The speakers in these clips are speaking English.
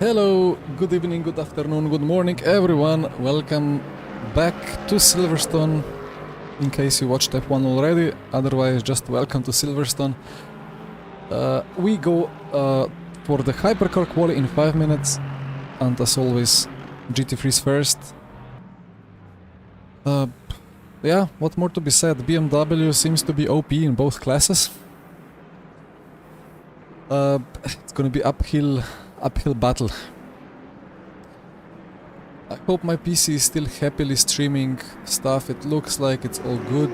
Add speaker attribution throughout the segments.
Speaker 1: Hello, good evening, good afternoon, good morning everyone. Welcome back to Silverstone. In case you watched F1 already, otherwise just welcome to Silverstone. We go for the Hypercar quali in 5 minutes, and as always, GT3's first. Yeah, what more to be said? BMW seems to be OP in both classes. It's gonna be uphill battle. I hope my PC is still happily streaming stuff. It looks like it's all good.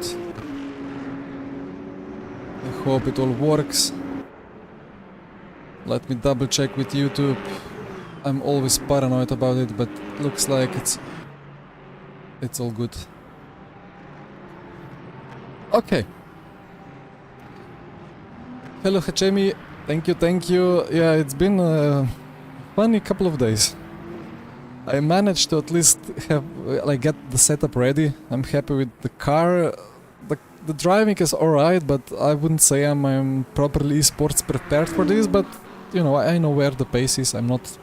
Speaker 1: I hope it all works. Let me double check with YouTube. I'm always paranoid about it, but it looks like it's all good. Okay. Hello Hachemi, thank you. Yeah, it's been a funny couple of days. I managed to at least have, get the setup ready. I'm happy with the car. The driving is alright, but I wouldn't say I'm properly esports prepared for this, but you know, I know where the pace is. I'm not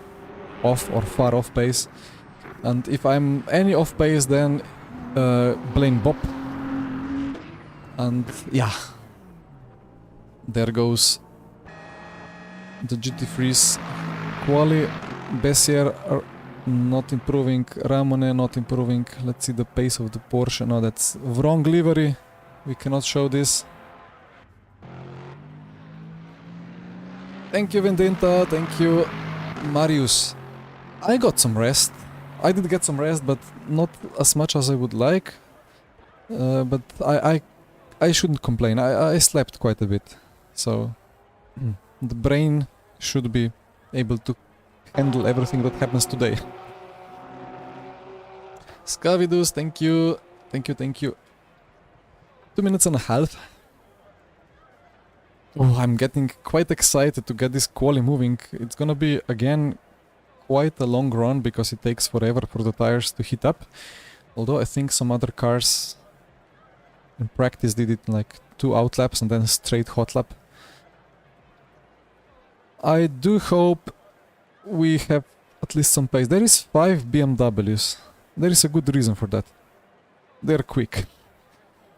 Speaker 1: off or far off pace. And if I'm any off pace, then blame Bob. And yeah, there goes the GT3's quali. Bessier are not improving, Ramone not improving. Let's see the pace of the Porsche. No, that's wrong livery. We cannot show this. Thank you Vendenta, thank you Marius. I got some rest. I did get some rest, but not as much as I would like. But I shouldn't complain. I slept quite a bit. So the brain should be able to handle everything that happens today. Scavidus, thank you. 2 minutes and a half. Oh, I'm getting quite excited to get this quali moving. It's gonna be, again, quite a long run because it takes forever for the tires to heat up. Although I think some other cars in practice did it in like 2 out laps and then a straight hot lap. I do hope we have at least some pace. There is 5 BMWs. There is a good reason for that. They're quick.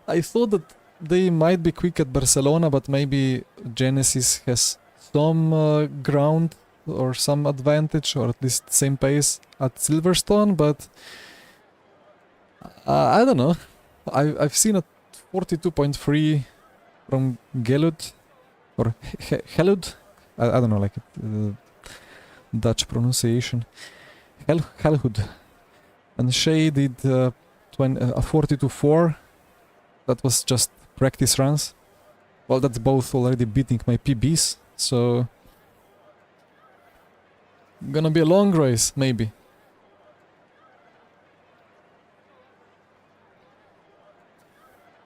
Speaker 1: I thought that they might be quick at Barcelona, but maybe Genesis has some ground or some advantage, or at least same pace at Silverstone, but I don't know. I've seen a 42.3 from Gelud, or Helud. I don't know, like Dutch pronunciation. Helhud. And Shay did a 42.4. That was just practice runs. Well, that's both already beating my PBs, so gonna be a long race, maybe.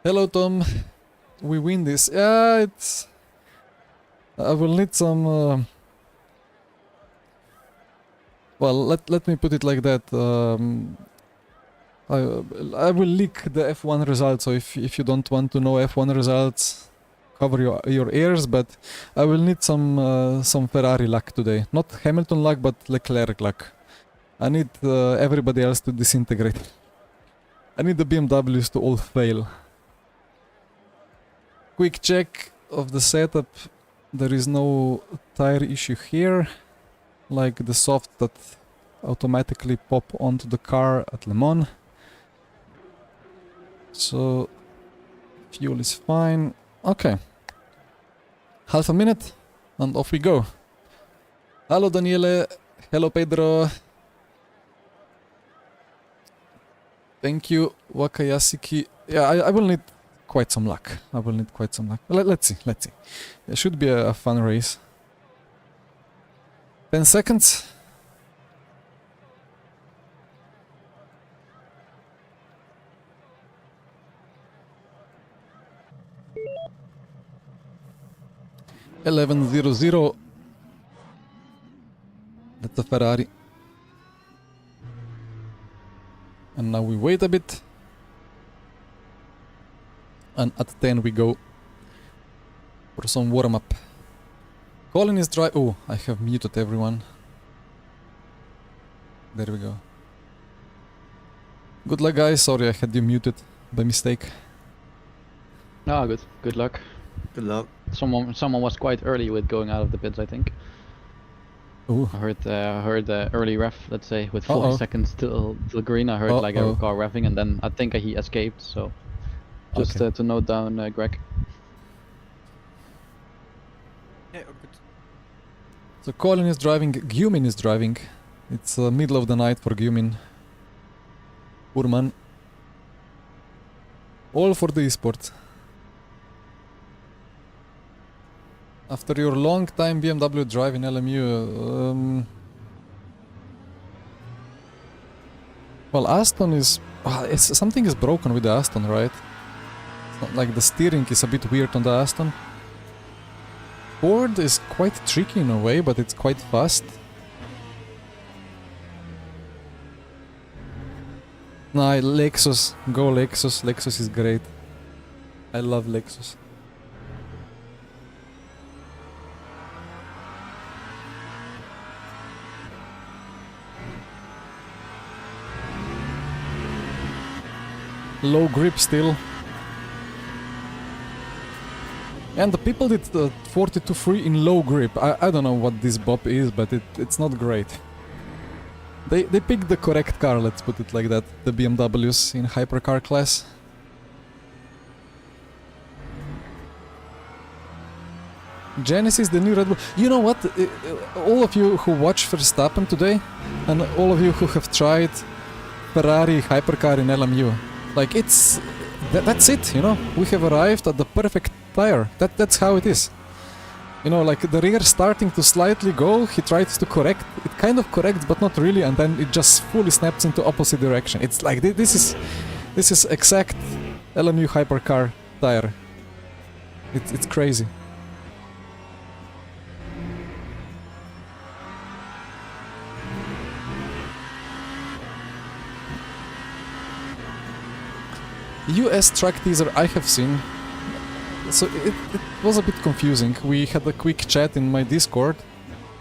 Speaker 1: Hello Tom, we win this. Yeah, it's... I will need some... Well, let me put it like that. I will leak the F1 results, so if you don't want to know F1 results, cover your ears, but I will need some Ferrari luck today. Not Hamilton luck, but Leclerc luck. I need everybody else to disintegrate. I need the BMWs to all fail. Quick check of the setup. There is no tire issue here, like the soft that automatically pop onto the car at Le Mans. So fuel is fine. Okay. Half a minute and off we go. Hello Daniele. Hello Pedro. Thank you Wakayasuki. Yeah, I will need quite some luck. Let's see. It should be a fun race. 10 seconds. $11.00. That's a Ferrari. And now we wait a bit. And at 10 we go for some warm-up. Colin is dry. Oh, I have muted everyone. There we go. Good luck, guys. Sorry, I had you muted by mistake.
Speaker 2: Ah, good. Good luck.
Speaker 3: Good luck.
Speaker 2: Someone was quite early with going out of the pits, I think.
Speaker 1: Ooh.
Speaker 2: I heard early ref, let's say, with 40 seconds till green. I heard like a car revving, and then I think he escaped. So just to note down, Greg.
Speaker 3: Yeah, good.
Speaker 1: So Colin is driving, Gumin is driving. It's middle of the night for Gumin. Poor man. All for the esports. After your long time BMW drive in LMU, well, Aston is... something is broken with the Aston, right? It's not like the steering is a bit weird on the Aston. Ford is quite tricky in a way, but it's quite fast. Nah, Lexus. Go Lexus. Lexus is great. I love Lexus. Low grip still. And the people did the 42.3 in low grip. I don't know what this bop is, but it's not great. They picked the correct car, let's put it like that. The BMWs in hypercar class. Genesis, the new Red Bull. You know what? All of you who watch Verstappen today, and all of you who have tried Ferrari hypercar in LMU, like that's it, you know? We have arrived at the perfect tire. That's how it is. You know, like the rear starting to slightly go, he tries to correct. It kind of corrects, but not really, and then it just fully snaps into opposite direction. It's like this is exact LMU hypercar tire. It's crazy. US track teaser I have seen. So it was a bit confusing. We had a quick chat in my Discord,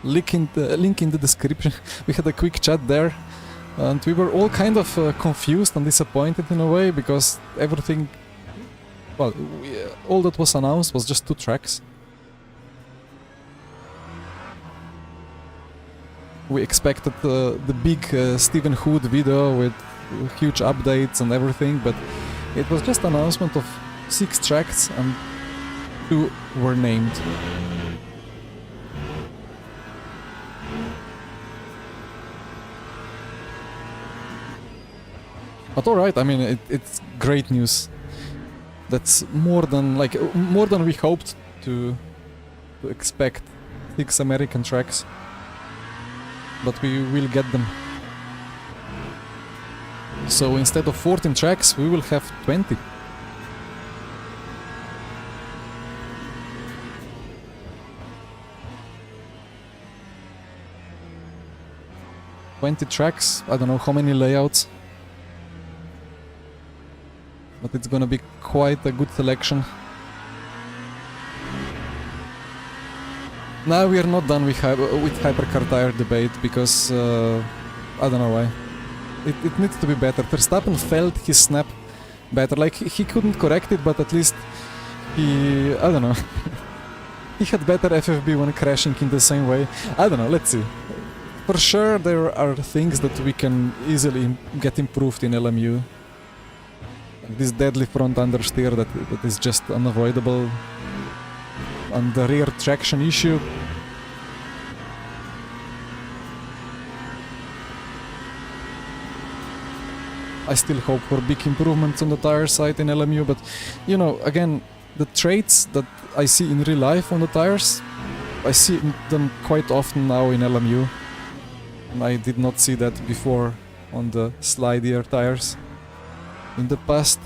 Speaker 1: link in the description. We had a quick chat there, and we were all kind of confused and disappointed in a way, because everything, well, all that was announced was just 2 tracks. We expected the big Stephen Hood video with huge updates and everything, but it was just an announcement of 6 tracks and 2 were named. But alright, I mean, it's great news. That's more than we hoped to expect. 6 American tracks. But we will get them. So instead of 14 tracks, we will have 20. Tracks, I don't know how many layouts, but it's gonna be quite a good selection. Now we are not done with hypercar tire debate, because I don't know why. It needs to be better. Verstappen felt his snap better, like he couldn't correct it, but at least he, I don't know, he had better FFB when crashing in the same way. I don't know, let's see. For sure there are things that we can easily get improved in LMU. This deadly front understeer that is just unavoidable. And the rear traction issue. I still hope for big improvements on the tire side in LMU, but you know, again, the traits that I see in real life on the tires, I see them quite often now in LMU. I did not see that before on the slidier tires in the past.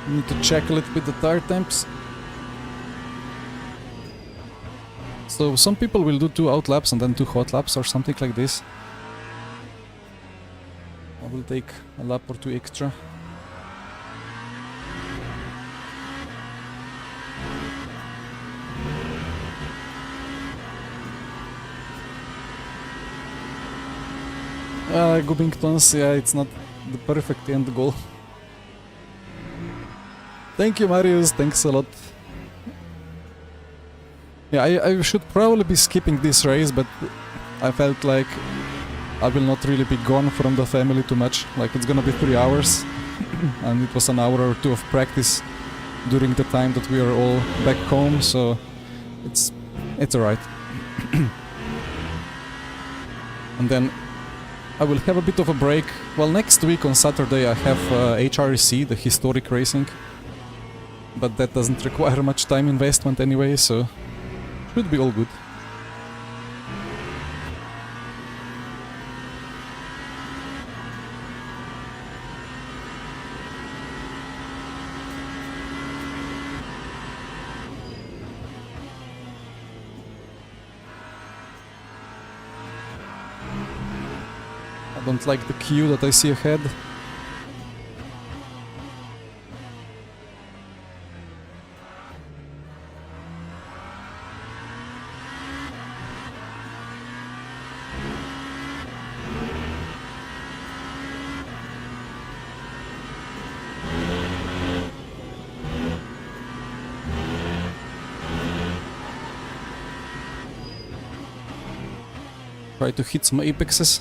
Speaker 1: Need to check a little bit the tire temps. So some people will do 2 out laps and then 2 hot laps or something like this. I will take a lap or two extra. Gubbingtons, yeah, it's not the perfect end goal. Thank you, Marius, thanks a lot. Yeah, I should probably be skipping this race, but I felt like I will not really be gone from the family too much. Like, it's gonna be 3 hours, and it was an hour or two of practice during the time that we are all back home, so it's alright. And then I will have a bit of a break. Well, next week on Saturday I have HRC, the historic racing, but that doesn't require much time investment anyway, so should be all good. I don't like the queue that I see ahead. Try to hit some apexes,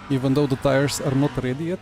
Speaker 1: even though the tires are not ready yet.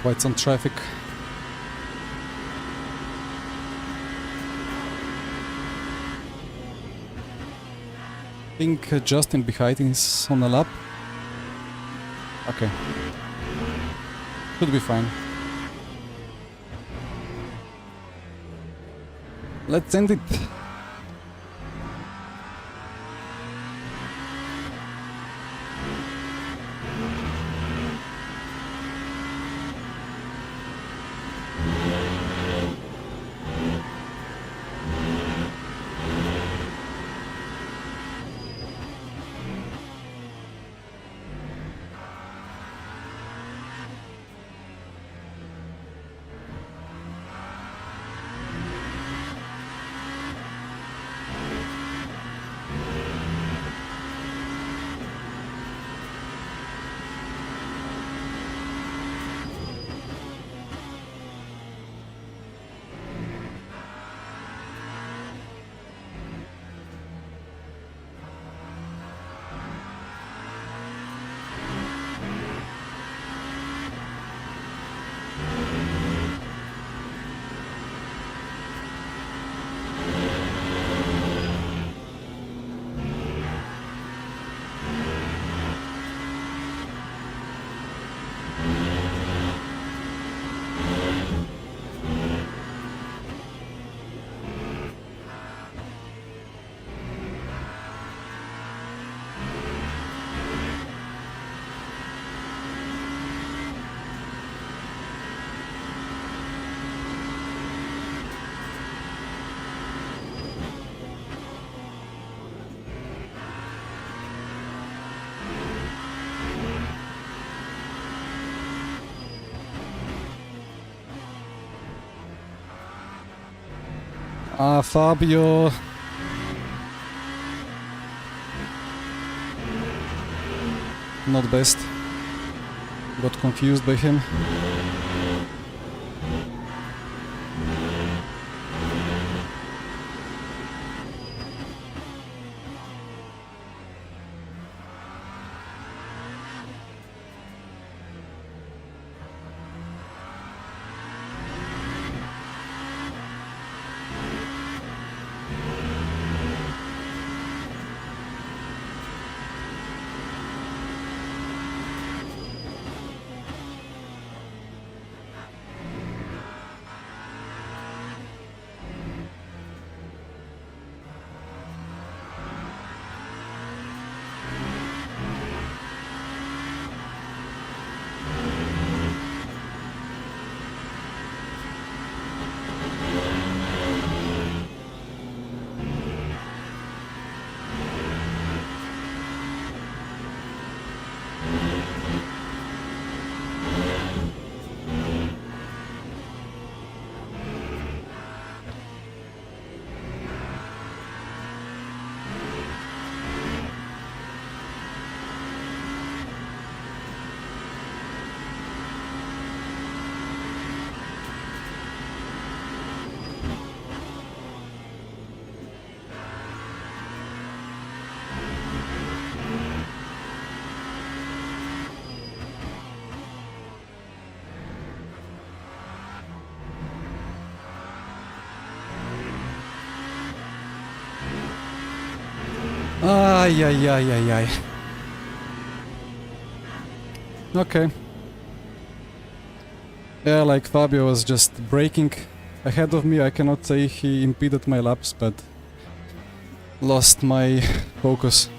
Speaker 1: Quite some traffic. I think Justin behind is on a lap. Okay. Should be fine. Let's end it. Fabio. Not best. got confused by him. Ay, ay, ay, ay, ay. Okay. Yeah, like Fabio was just braking ahead of me. I cannot say he impeded my laps, but lost my focus.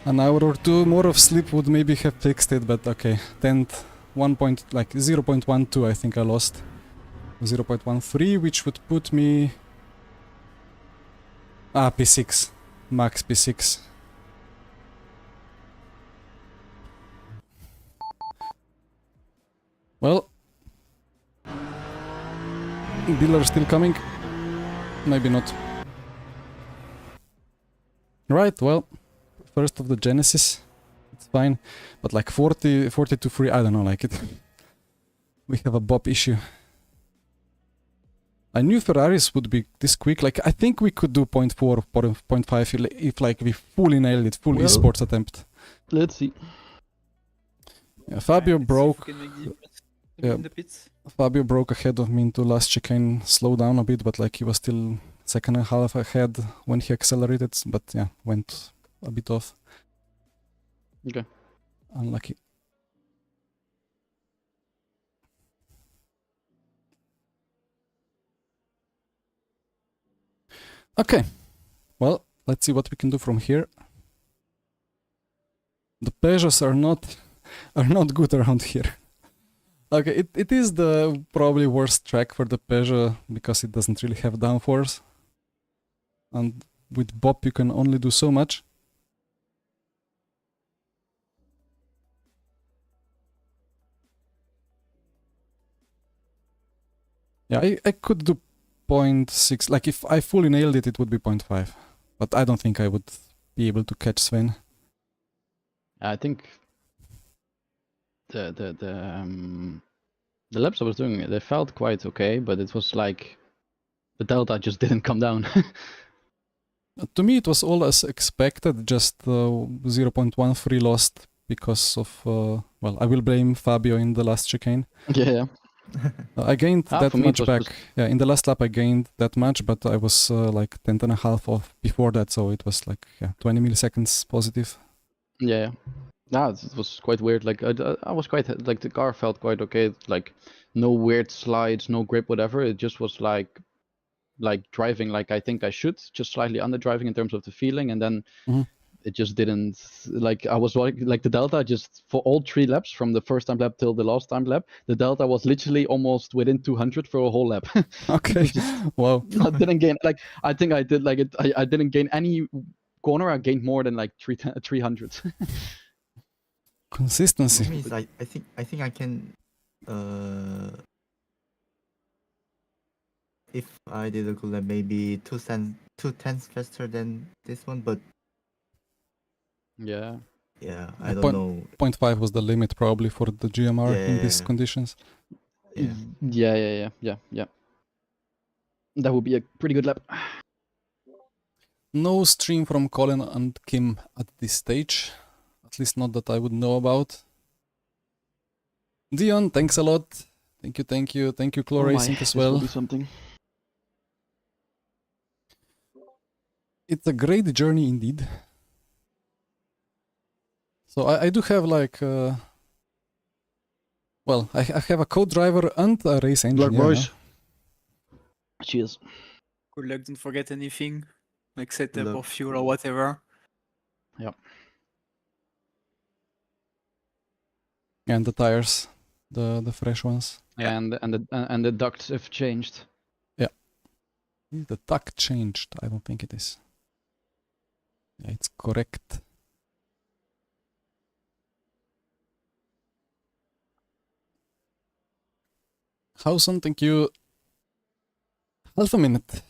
Speaker 1: An hour or two more of sleep would maybe have fixed it, but okay. 10th, 0.12 I think I lost. 0.13, which would put me... P6. Max P6. Well... Dealer still coming? Maybe not. Right, well... First of the Genesis. It's fine. But like 40 to free, I don't know, like it... We have a bop issue. I knew Ferraris would be this quick. Like, I think we could do 0.4 or 0.5 if like we fully nailed it, full esports attempt.
Speaker 2: Let's see.
Speaker 1: Yeah, Fabio broke.
Speaker 3: In the pits.
Speaker 1: Fabio broke ahead of me into last chicane, slowed down a bit, but like he was still second and a half ahead when he accelerated. But yeah, went a bit off.
Speaker 2: Okay.
Speaker 1: Unlucky. Okay, well, let's see what we can do from here. The Peugeots are not good around here. Okay, it is the probably worst track for the Peugeot because it doesn't really have downforce. And with bop you can only do so much. Yeah, I could do 0.6, like if I fully nailed it, it would be 0.5. But I don't think I would be able to catch Sven.
Speaker 2: I think the laps I was doing, they felt quite okay, but it was like the delta just didn't come down.
Speaker 1: To me it was all as expected, just 0.13 lost because of, well, I will blame Fabio in the last chicane.
Speaker 2: Yeah.
Speaker 1: I gained that much back.
Speaker 2: Just...
Speaker 1: Yeah, in the last lap I gained that much, but I was like 10.5 off before that, so it was like 20 milliseconds positive.
Speaker 2: Yeah. Nah, it was quite weird. Like I was quite like the car felt quite okay. Like no weird slides, no grip, whatever. It just was like driving like I think I should, just slightly under driving in terms of the feeling, and then it just didn't. Like I was like the delta just for all 3 laps from the first time lap till the last time lap, the delta was literally almost within 200 for a whole lap.
Speaker 1: Okay. Wow.
Speaker 2: I didn't gain like I think I did like it. I didn't gain any corner. I gained more than like 300.
Speaker 1: Consistency.
Speaker 3: That means I think I can if I did a good lap, maybe 2 tenths faster than this one, but
Speaker 2: Yeah.
Speaker 3: Yeah, I don't
Speaker 1: Point-
Speaker 3: know.
Speaker 1: 0.5 was the limit probably for the GMR in these
Speaker 3: Yeah.
Speaker 1: conditions.
Speaker 3: Yeah.
Speaker 2: Yeah. That would be a pretty good lap.
Speaker 1: No stream from Colin and Kim at this stage. At least not that I would know about. Dion, thanks a lot. Thank you. Thank you, Claw Racing as
Speaker 2: This will
Speaker 1: well.
Speaker 2: be something.
Speaker 1: It's a great journey indeed. So I do have like... well, I have a co-driver and a race engineer.
Speaker 2: Luck, boys.
Speaker 1: Huh?
Speaker 2: Cheers.
Speaker 4: Good luck, don't forget anything, like setup or
Speaker 3: Luck.
Speaker 4: fuel or whatever.
Speaker 1: And the tires, the fresh ones.
Speaker 2: Yeah, and the ducts have changed.
Speaker 1: Is the duct changed? I don't think it is. Yeah, it's correct. Hausen, thank you. Half a minute.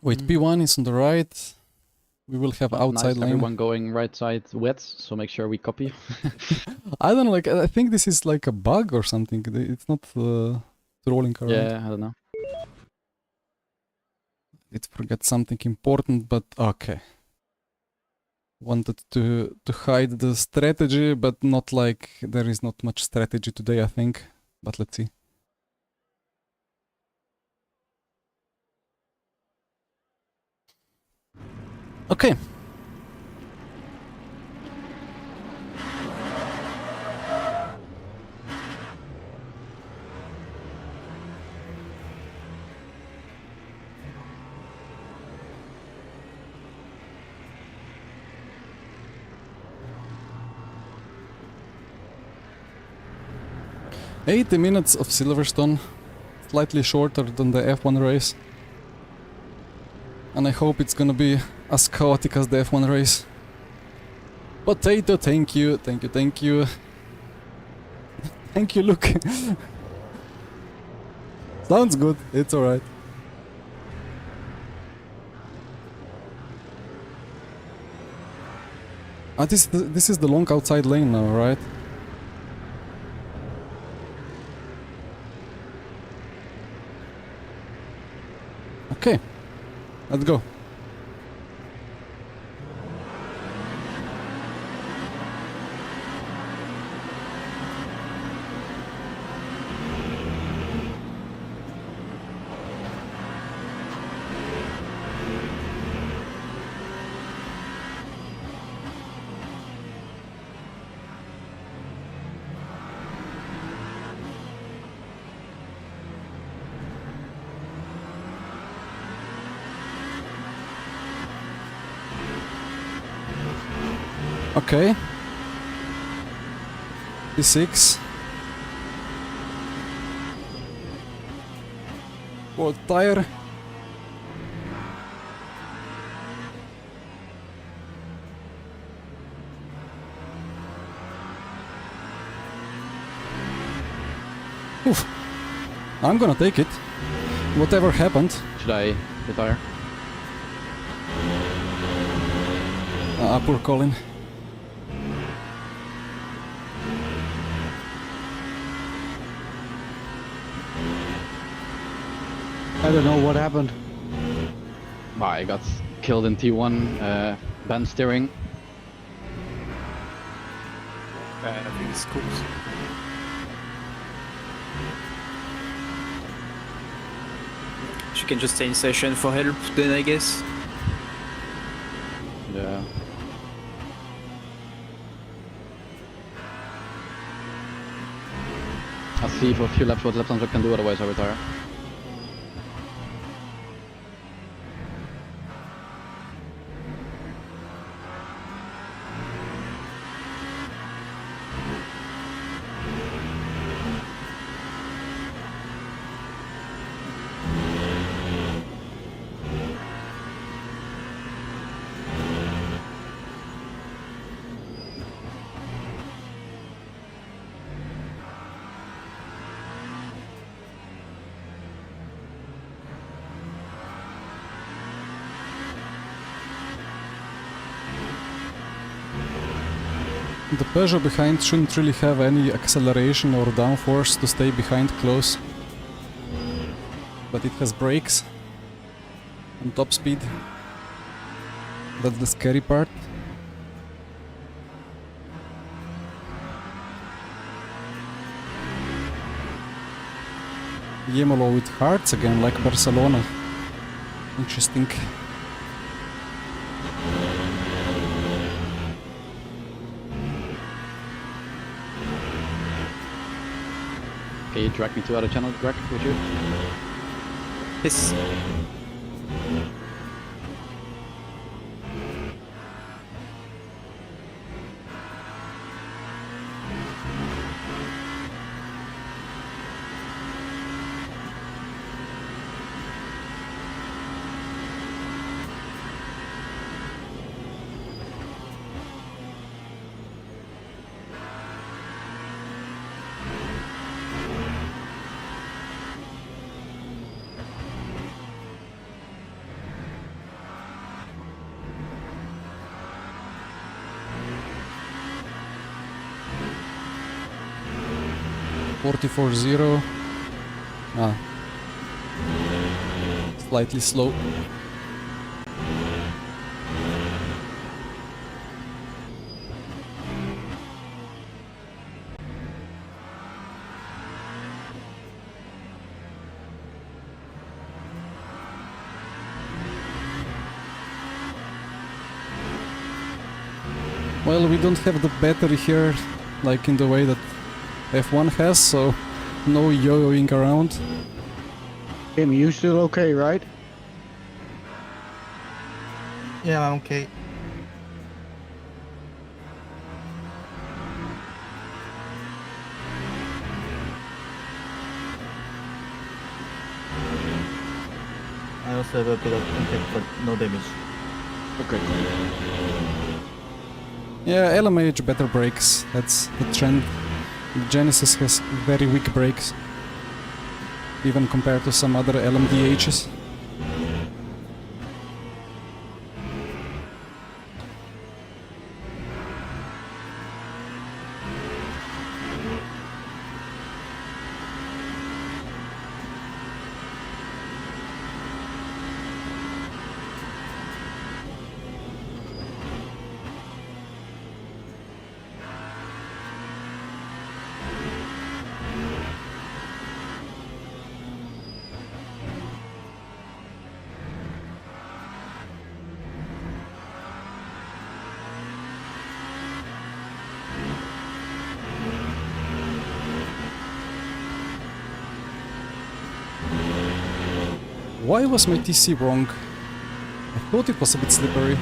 Speaker 1: Wait, P1 is on the right. We will have outside
Speaker 2: Nice,
Speaker 1: lane.
Speaker 2: everyone going right side wets, so make sure we copy.
Speaker 1: I don't know, like, I think this is like a bug or something. It's not rolling around.
Speaker 2: Yeah, I don't know.
Speaker 1: Did forget something important, but okay. Wanted to hide the strategy, but not like there is not much strategy today, I think. But let's see. Okay. $80 minutes of Silverstone, slightly shorter than the F1 race. And I hope it's gonna be as chaotic as the F1 race. Potato, thank you. Thank you, Luke. Sounds good, it's alright. This is the long outside lane now, right? Okay, let's go. Okay. P6. World tire. Oof. I'm gonna take it. Whatever happened.
Speaker 2: Should I retire?
Speaker 1: Poor Colin.
Speaker 2: I don't know what happened. I got killed in T1, band steering.
Speaker 4: I think it's cool. You can just stay in session for help then, I guess.
Speaker 2: Yeah. I'll see for a few laps what lap times I can do, otherwise I retire.
Speaker 1: The Peugeot behind shouldn't really have any acceleration or downforce to stay behind close. But it has brakes and top speed. That's the scary part. Yemolo with hearts again, like Barcelona. Interesting.
Speaker 2: Can you drag me to other channel, Greg, would you?
Speaker 4: Yes.
Speaker 1: .44.0. Ah. Slightly slow. Well, we don't have the battery here, like in the way that F1 has, so no yo-yoing around.
Speaker 2: Tim, you still okay, right?
Speaker 3: Yeah, I'm okay. I also have a bit of impact, but no damage.
Speaker 2: Okay.
Speaker 1: Yeah, LMH better brakes, that's the trend. Genesis has very weak brakes, even compared to some other LMDHs. Why was my TC wrong? I thought it was a bit slippery.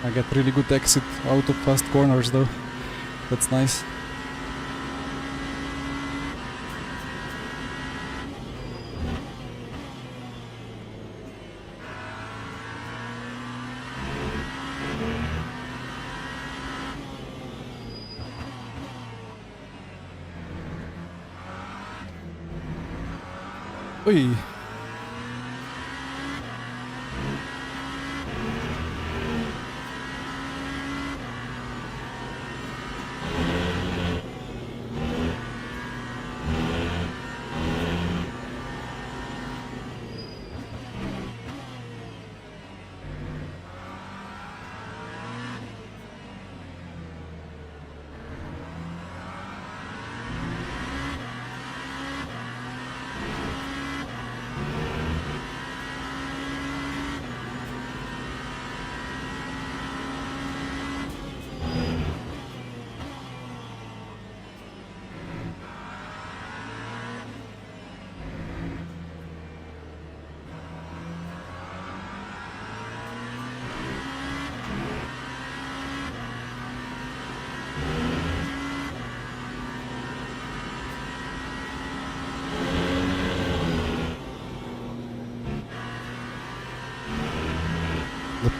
Speaker 1: I get really good exit out of fast corners though. That's nice. Oi.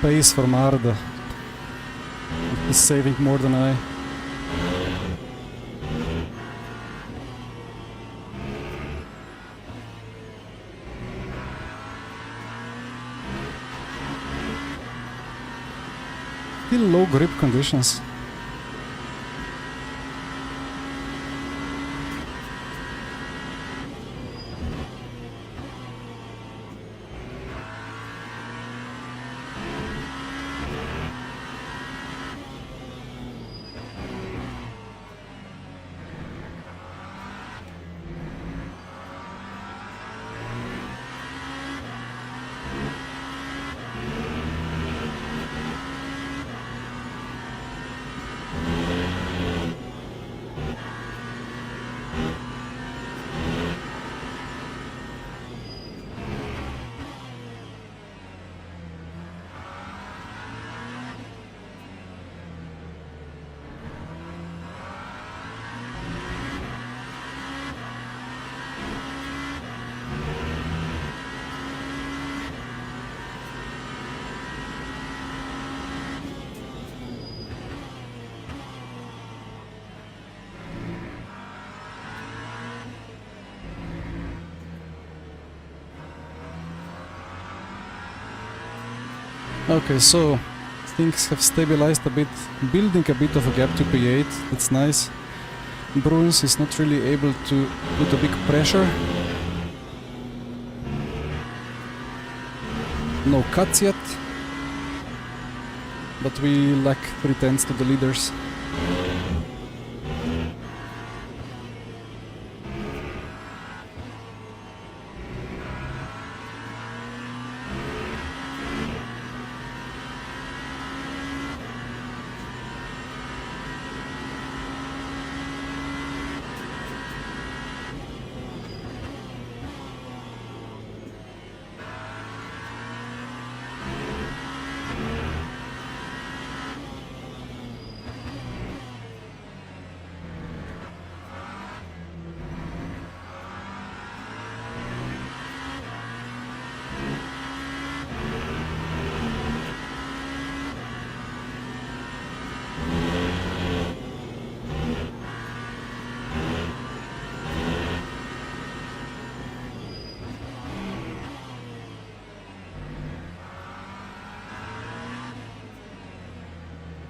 Speaker 1: pace from Arda. He's saving more than I. Still low grip conditions. Okay, so things have stabilized a bit, building a bit of a gap to P8, that's nice. Bruins is not really able to put a big pressure. No cuts yet, but we lack 3/10 to the leaders.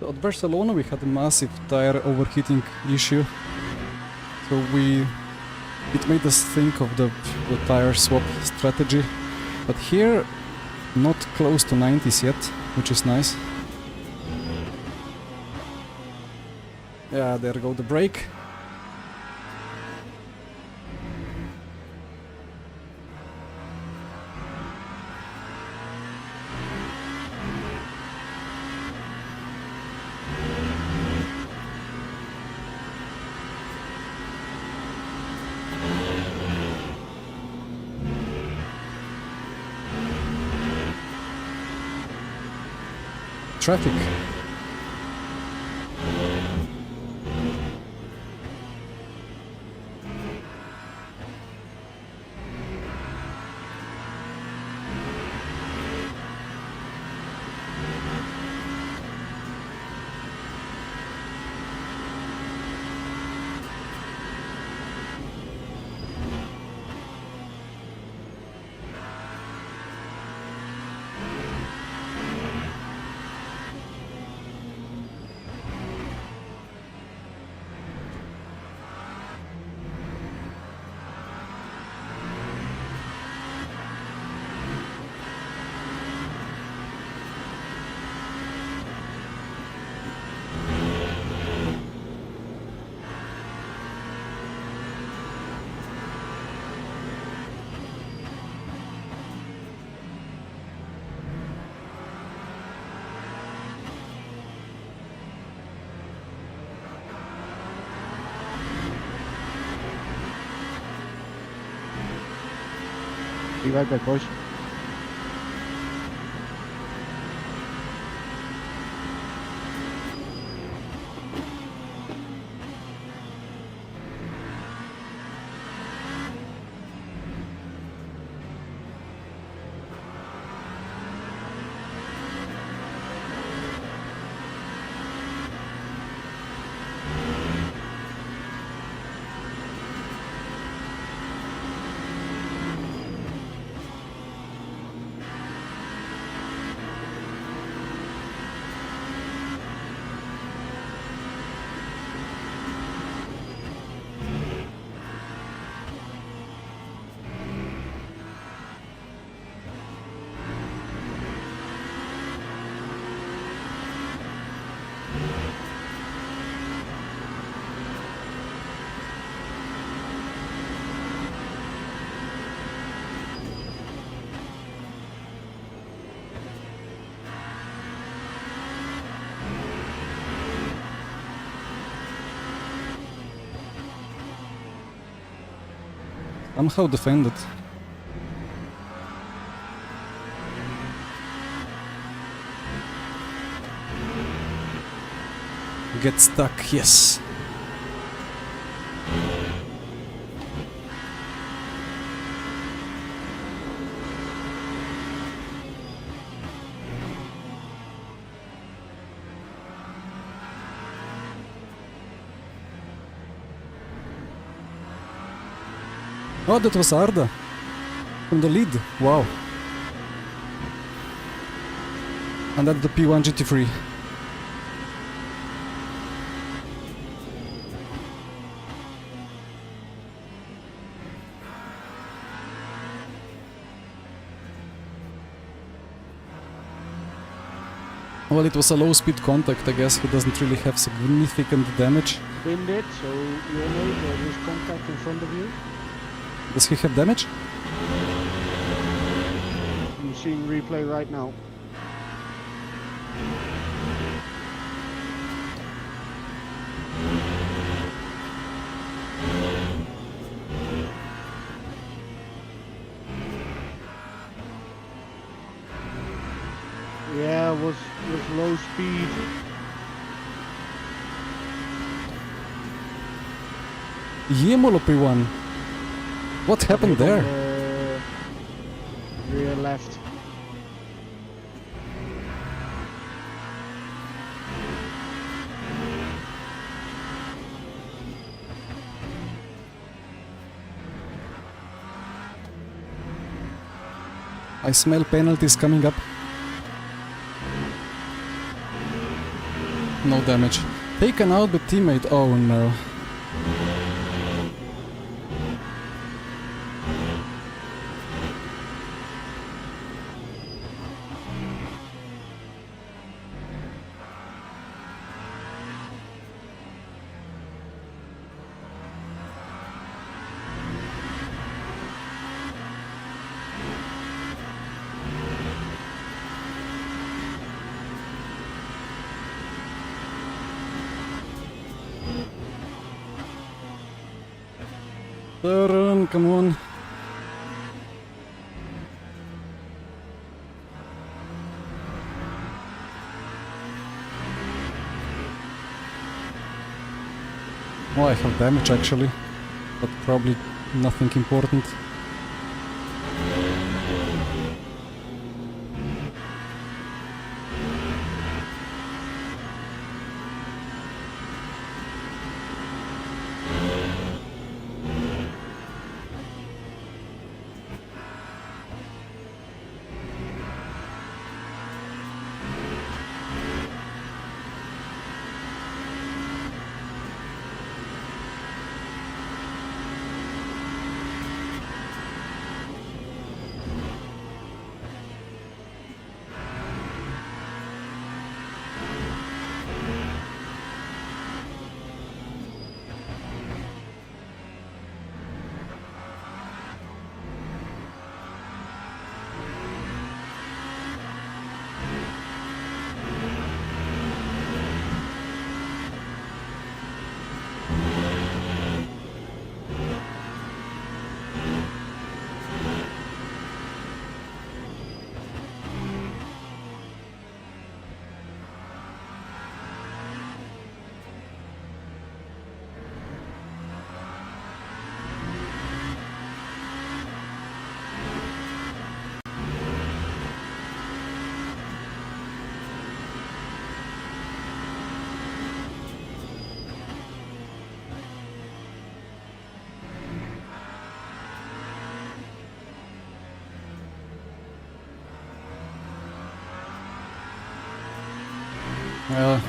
Speaker 1: At Barcelona we had a massive tire overheating issue, so it made us think of the tire swap strategy, but here not close to 90s yet, which is nice. Yeah, there go the brake. Traffic.
Speaker 2: Be right back, boys.
Speaker 1: Somehow defended. Get stuck, yes. Oh, that was Arda from the lead. Wow. And that's the P1 GT3. Well, it was a low-speed contact, I guess. He doesn't really have significant damage.
Speaker 5: Binned it, so you know there is contact in front of you.
Speaker 1: Does he have damage?
Speaker 5: I'm seeing replay right now. Yeah, was low speed.
Speaker 1: Yemolo P1. What happened there?
Speaker 5: Rear left.
Speaker 1: I smell penalties coming up. No damage. Taken out by teammate. Oh no. Turn, come on. Oh, I have damage actually, but probably nothing important.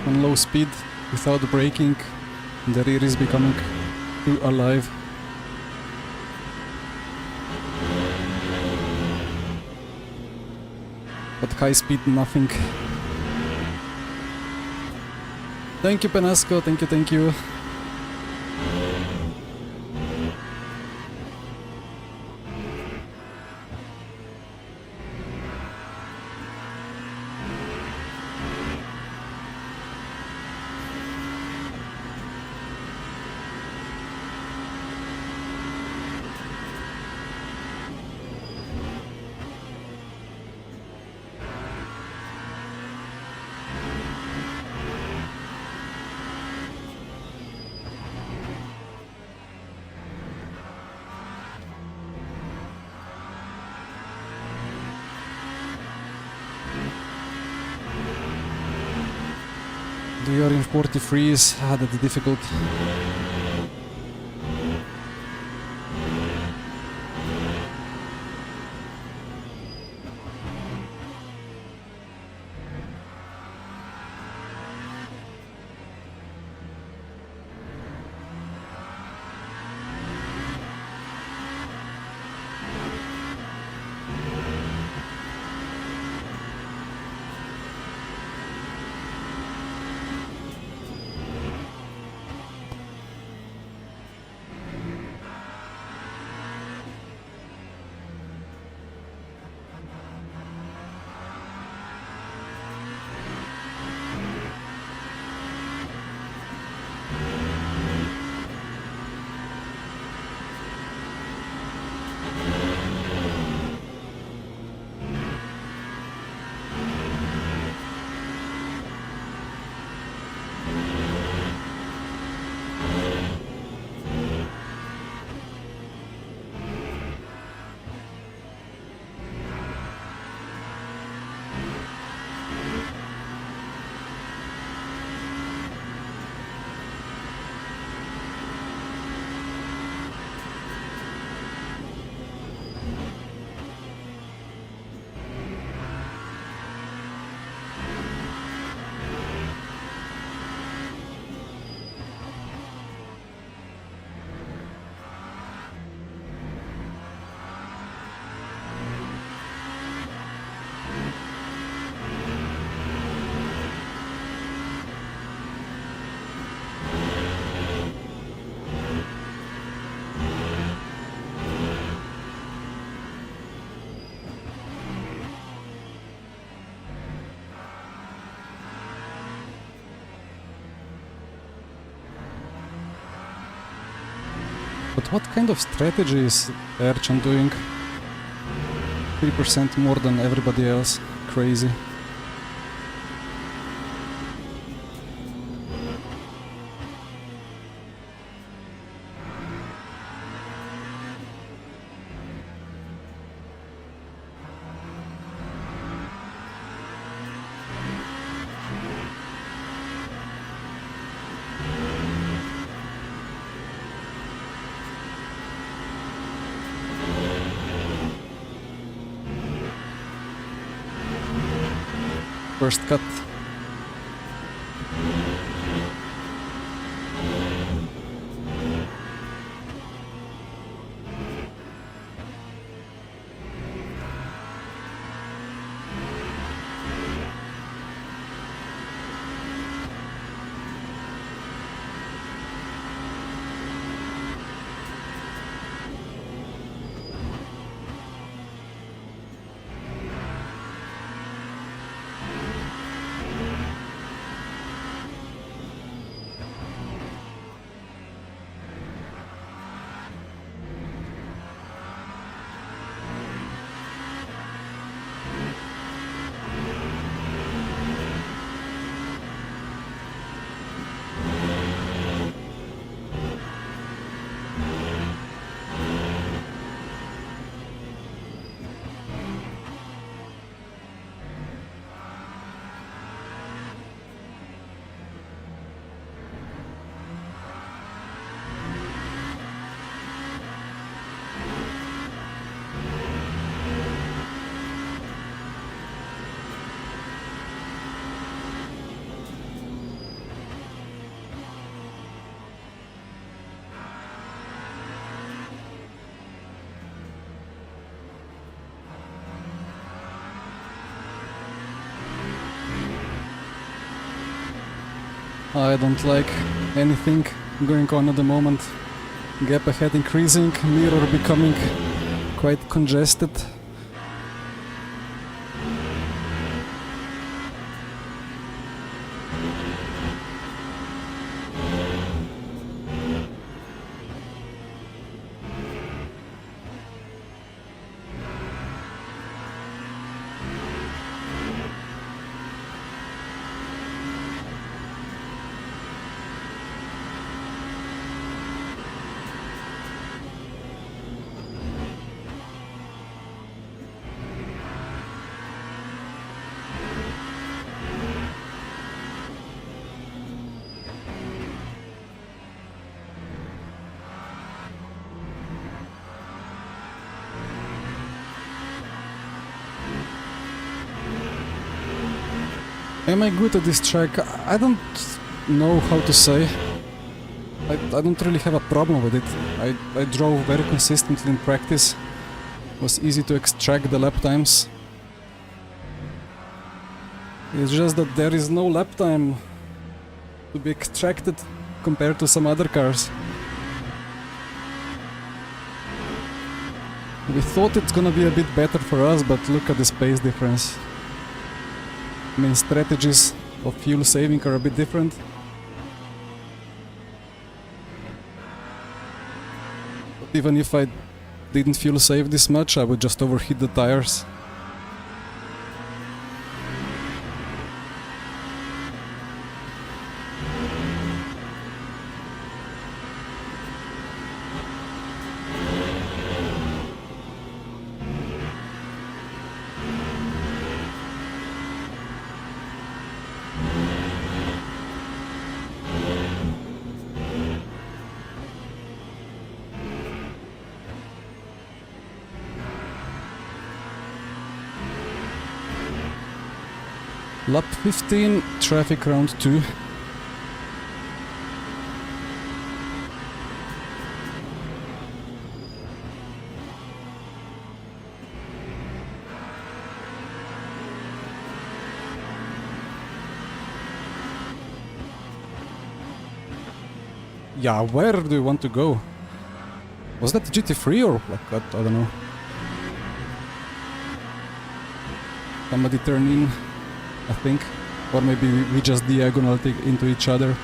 Speaker 1: On low speed, without braking, the rear is becoming too alive. But high speed, nothing. Thank you, Penasco, thank you, thank you. you're in 43s, that's difficult. But what kind of strategy is Erchan doing? 3% more than everybody else. Crazy. First cut. I don't like anything going on at the moment. Gap ahead increasing, mirror becoming quite congested. Am I good at this track? I don't know how to say. I don't really have a problem with it. I drove very consistently in practice. It was easy to extract the lap times. It's just that there is no lap time to be extracted compared to some other cars. We thought it's gonna be a bit better for us, but look at the space difference. I mean, strategies of fuel saving are a bit different. But even if I didn't fuel save this much, I would just overheat the tires. Lap 15, traffic round 2. Yeah, where do you want to go? Was that GT3 or like that? I don't know. Somebody turn in, I think. Or maybe we just diagonal into each other.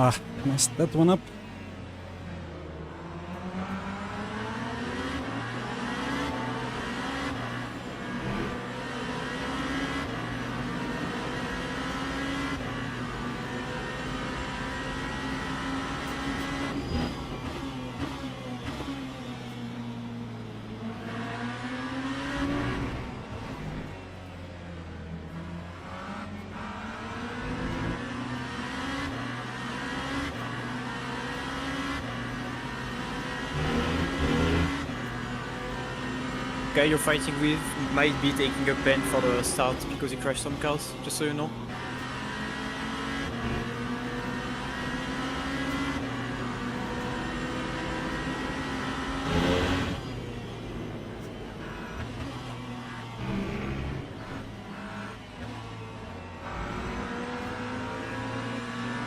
Speaker 1: Ah, messed that one up.
Speaker 4: Guy you're fighting with might be taking a pen for the start because he crashed some cars, just so you know.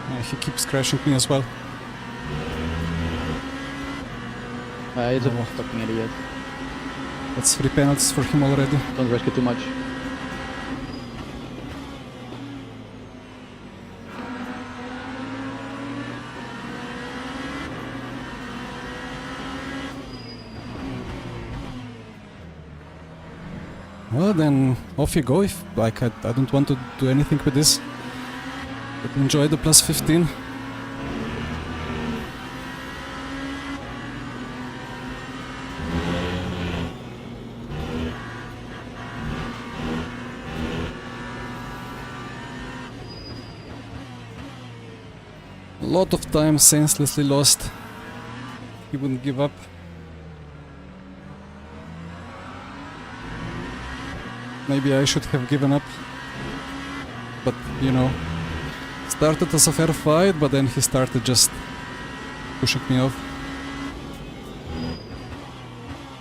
Speaker 1: Yeah, he keeps crashing me as well.
Speaker 2: He's a
Speaker 1: Oh.
Speaker 2: fucking idiot.
Speaker 1: That's 3 penalties for him already.
Speaker 2: Don't risk it too much.
Speaker 1: Well, then off you go. If like I don't want to do anything with this, but enjoy the plus 15. A lot of time senselessly lost. He wouldn't give up. Maybe I should have given up. But, you know, started as a fair fight, but then he started just pushing me off.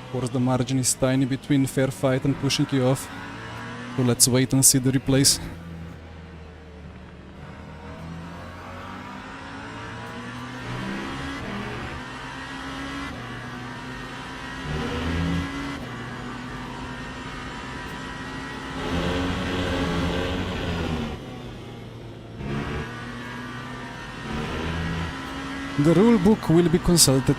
Speaker 1: Of course, the margin is tiny between fair fight and pushing you off. So let's wait and see the replays. The rule book will be consulted.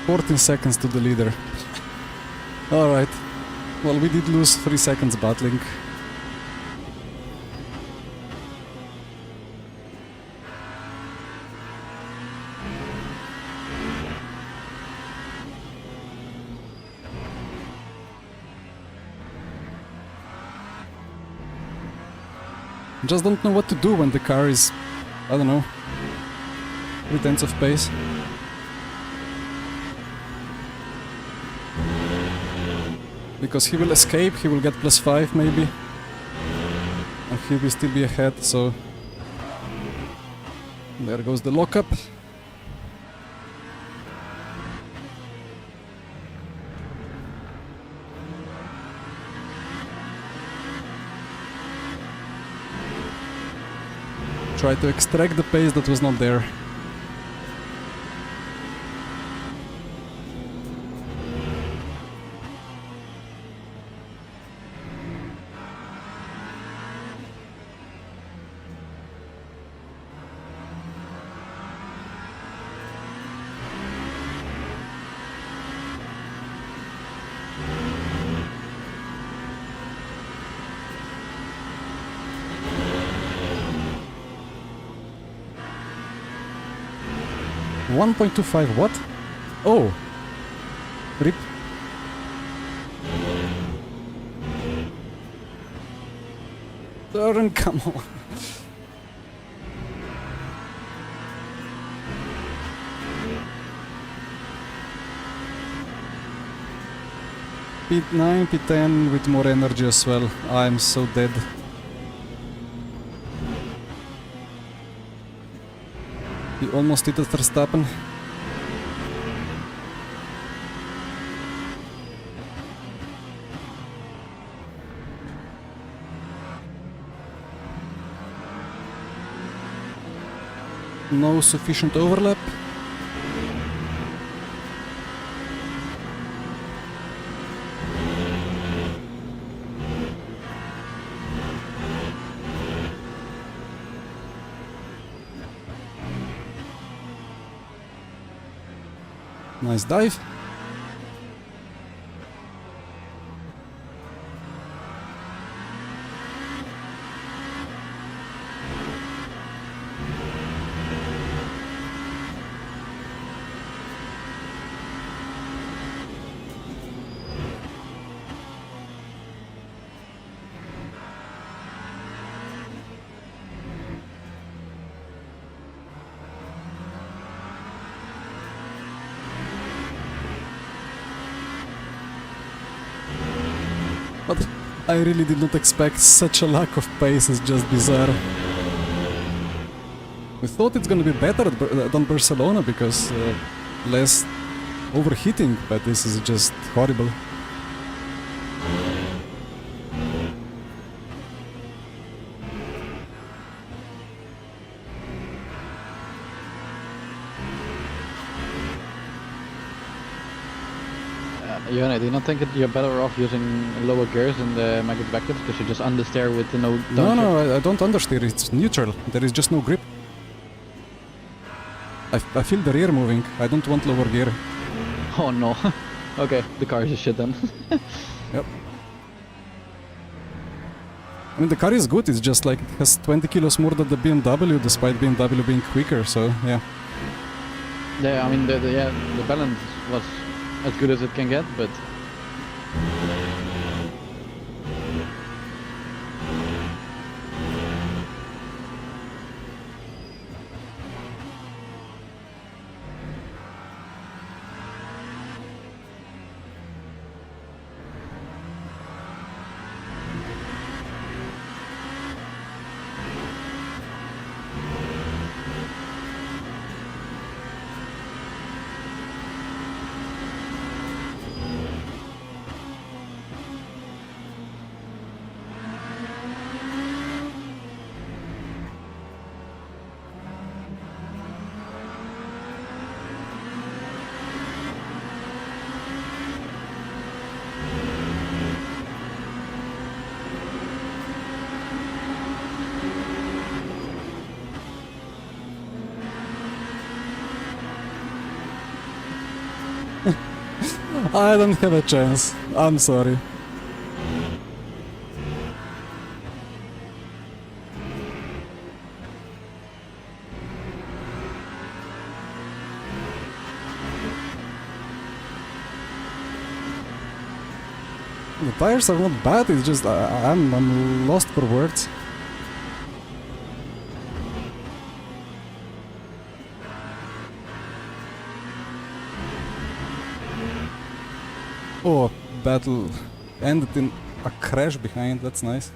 Speaker 1: "14 seconds to the leader." Alright. Well, we did lose 3 seconds battling. Just don't know what to do when the car is, I don't know, 3/10 of pace. Because he will escape, he will get plus 5 maybe. And he will still be ahead, so... There goes the lockup. Try to extract the pace that was not there. .25 what? Oh! RIP. Turn, come on. P9, P10 with more energy as well. I'm so dead. We almost hit the Verstappen. No sufficient overlap. Nice dive. But I really did not expect such a lack of pace. It's just bizarre. We thought it's gonna be better than Barcelona because less overheating, but this is just horrible.
Speaker 2: Jone, do you not think you're better off using lower gears in the Maggot Brackets because you're just understeer with no
Speaker 1: No,
Speaker 2: downshift?
Speaker 1: no, I don't understeer. It's neutral. There is just no grip. I feel the rear moving. I don't want lower gear.
Speaker 2: Oh no. Okay, the car is a shit then.
Speaker 1: Yep. I mean, the car is good. It's just like it has 20 kilos more than the BMW, despite BMW being quicker. So yeah.
Speaker 2: Yeah, I mean the balance was as good as it can get, but
Speaker 1: I don't have a chance. I'm sorry. The tires are not bad, it's just I'm lost for words. Oh, battle ended in a crash behind, that's nice.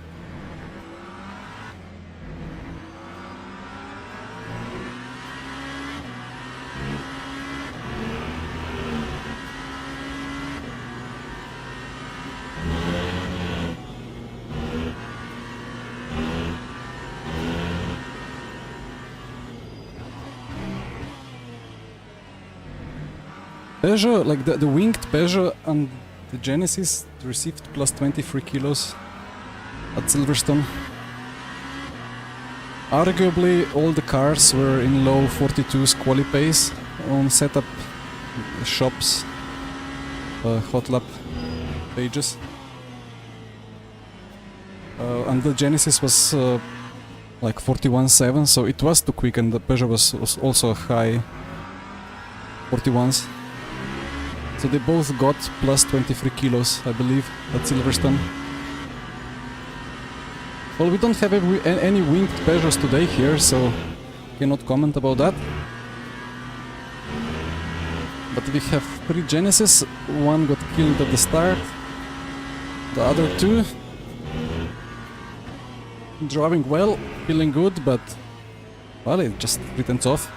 Speaker 1: Peugeot, like the winged Peugeot and the Genesis received plus 23 kilos at Silverstone. Arguably all the cars were in low 42s quali pace on setup shops, hot lap pages. And the Genesis was like 41.7, so it was too quick, and the Peugeot was also high 41s. So they both got plus 23 kilos, I believe, at Silverstone. Well, we don't have any winged Peugeots today here, so cannot comment about that. But we have 3 Genesis, one got killed at the start, the other 2 driving well, feeling good, but well, it just pretends off.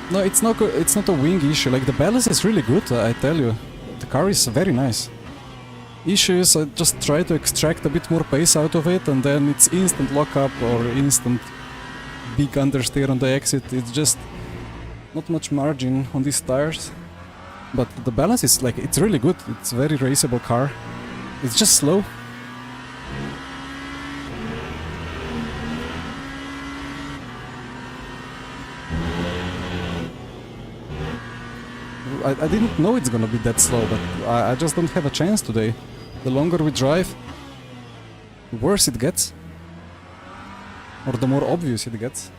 Speaker 1: No, it's not a wing issue. Like the balance is really good, I tell you. The car is very nice. Issue is I just try to extract a bit more pace out of it, and then it's instant lockup or instant big understeer on the exit. It's just not much margin on these tires. But the balance is like, it's really good. It's a very raceable car. It's just slow. I didn't know it's gonna be that slow, but I just don't have a chance today. The longer we drive, the worse it gets. Or the more obvious it gets.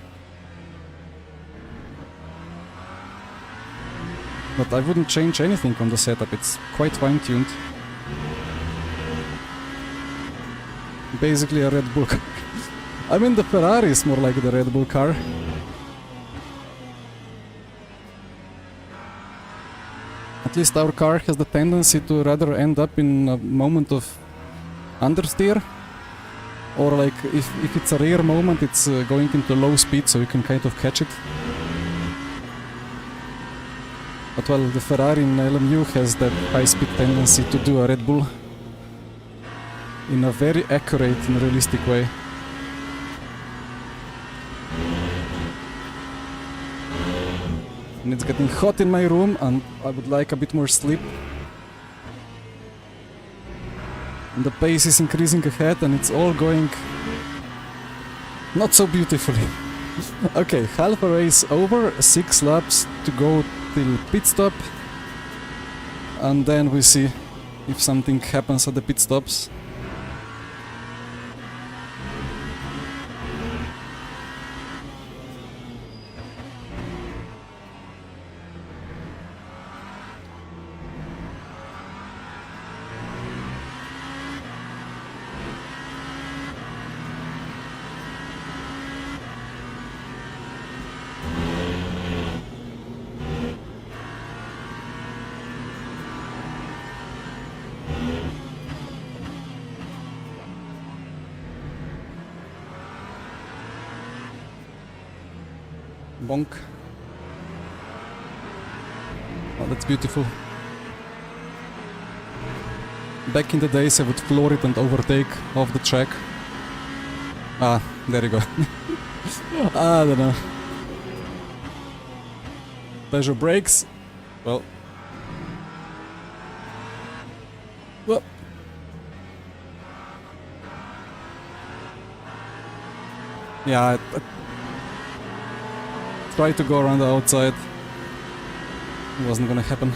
Speaker 1: But I wouldn't change anything on the setup, it's quite fine-tuned. Basically a Red Bull car. I mean, the Ferrari is more like the Red Bull car. At least our car has the tendency to rather end up in a moment of understeer, or like if it's a rare moment, it's going into low speed, so you can kind of catch it. But well, the Ferrari in LMU has that high speed tendency to do a Red Bull in a very accurate and realistic way. And it's getting hot in my room and I would like a bit more sleep. And the pace is increasing ahead and it's all going not so beautifully. Okay, half a race over, 6 laps to go till pit stop. And then we see if something happens at the pit stops. Bonk. Oh, that's beautiful. Back in the days I would floor it and overtake off the track. Ah, there you go. I don't know. Peugeot brakes. Well. Well. Yeah, I tried to go around the outside. It wasn't gonna happen.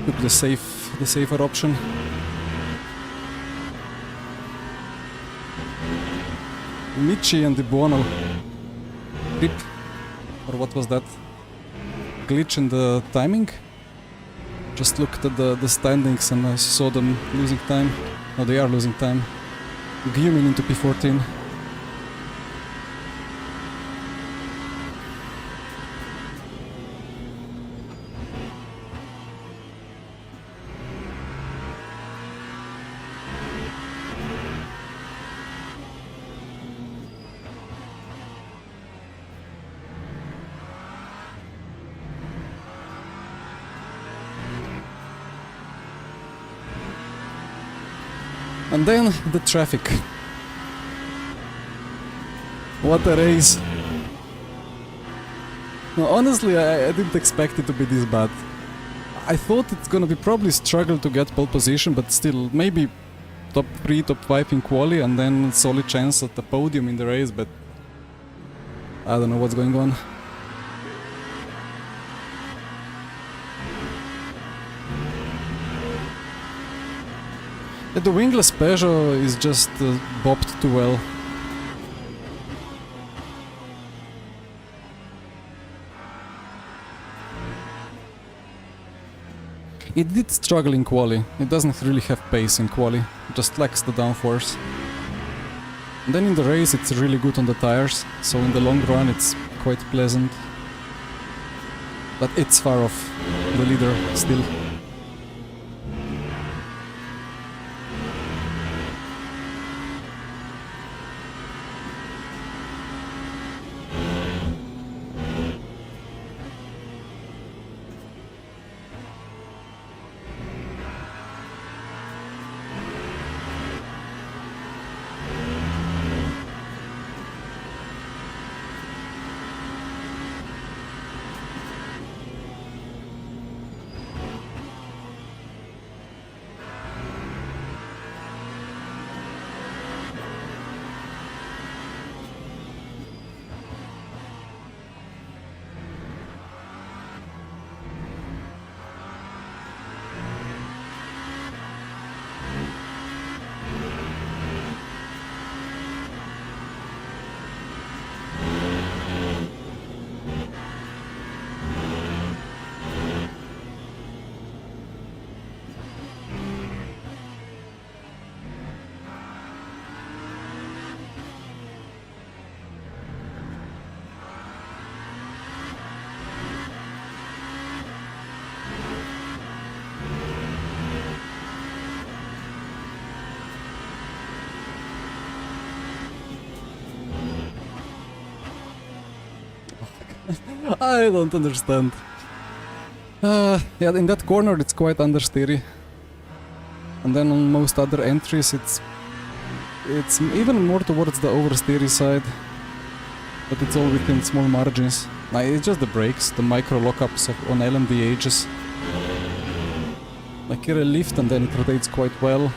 Speaker 1: Took the safer option. Michi and the Buono trip, or what was that? Glitch in the timing? Just looked at the standings and I saw them losing time. Oh, they are losing time. Gumming into P14. And then the traffic. What a race. No, honestly, I didn't expect it to be this bad. I thought it's gonna be probably struggle to get pole position, but still, maybe top 3, top 5 in quali, and then solid chance at the podium in the race, but I don't know what's going on. The wingless Peugeot is just bopped too well. It did struggle in quali. It doesn't really have pace in quali. It just lacks the downforce. And then in the race it's really good on the tires, so in the long run it's quite pleasant. But it's far off the leader still. I don't understand. Yeah, in that corner it's quite understeery. And then on most other entries it's It's even more towards the oversteery side, but it's all within small margins. It's just the brakes, the micro lockups on LMD edges. Like here a lift and then it rotates quite well.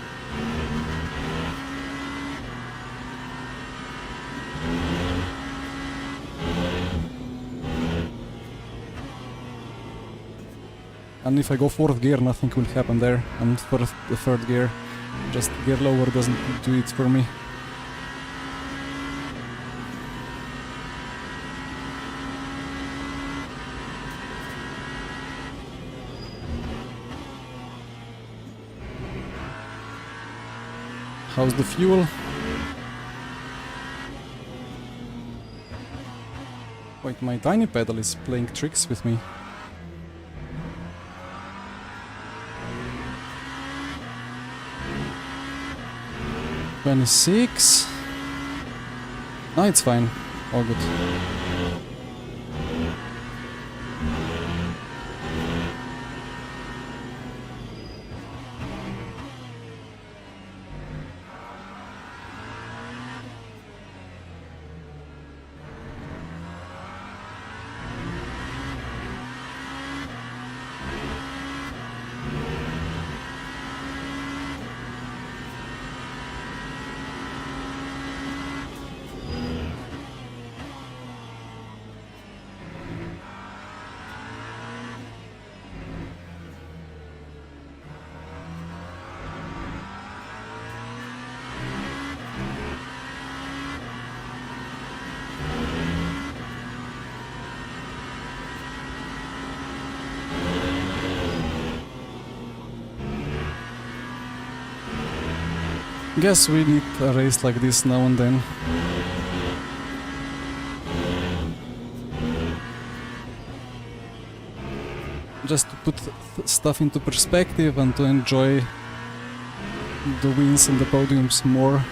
Speaker 1: And if I go 4th gear, nothing will happen there. And for the 3rd gear, just gear lower doesn't do it for me. How's the fuel? Wait, my tiny pedal is playing tricks with me. $26. No, it's fine. All good. Guess we need a race like this now and then. Just to put stuff into perspective and to enjoy the wins and the podiums more.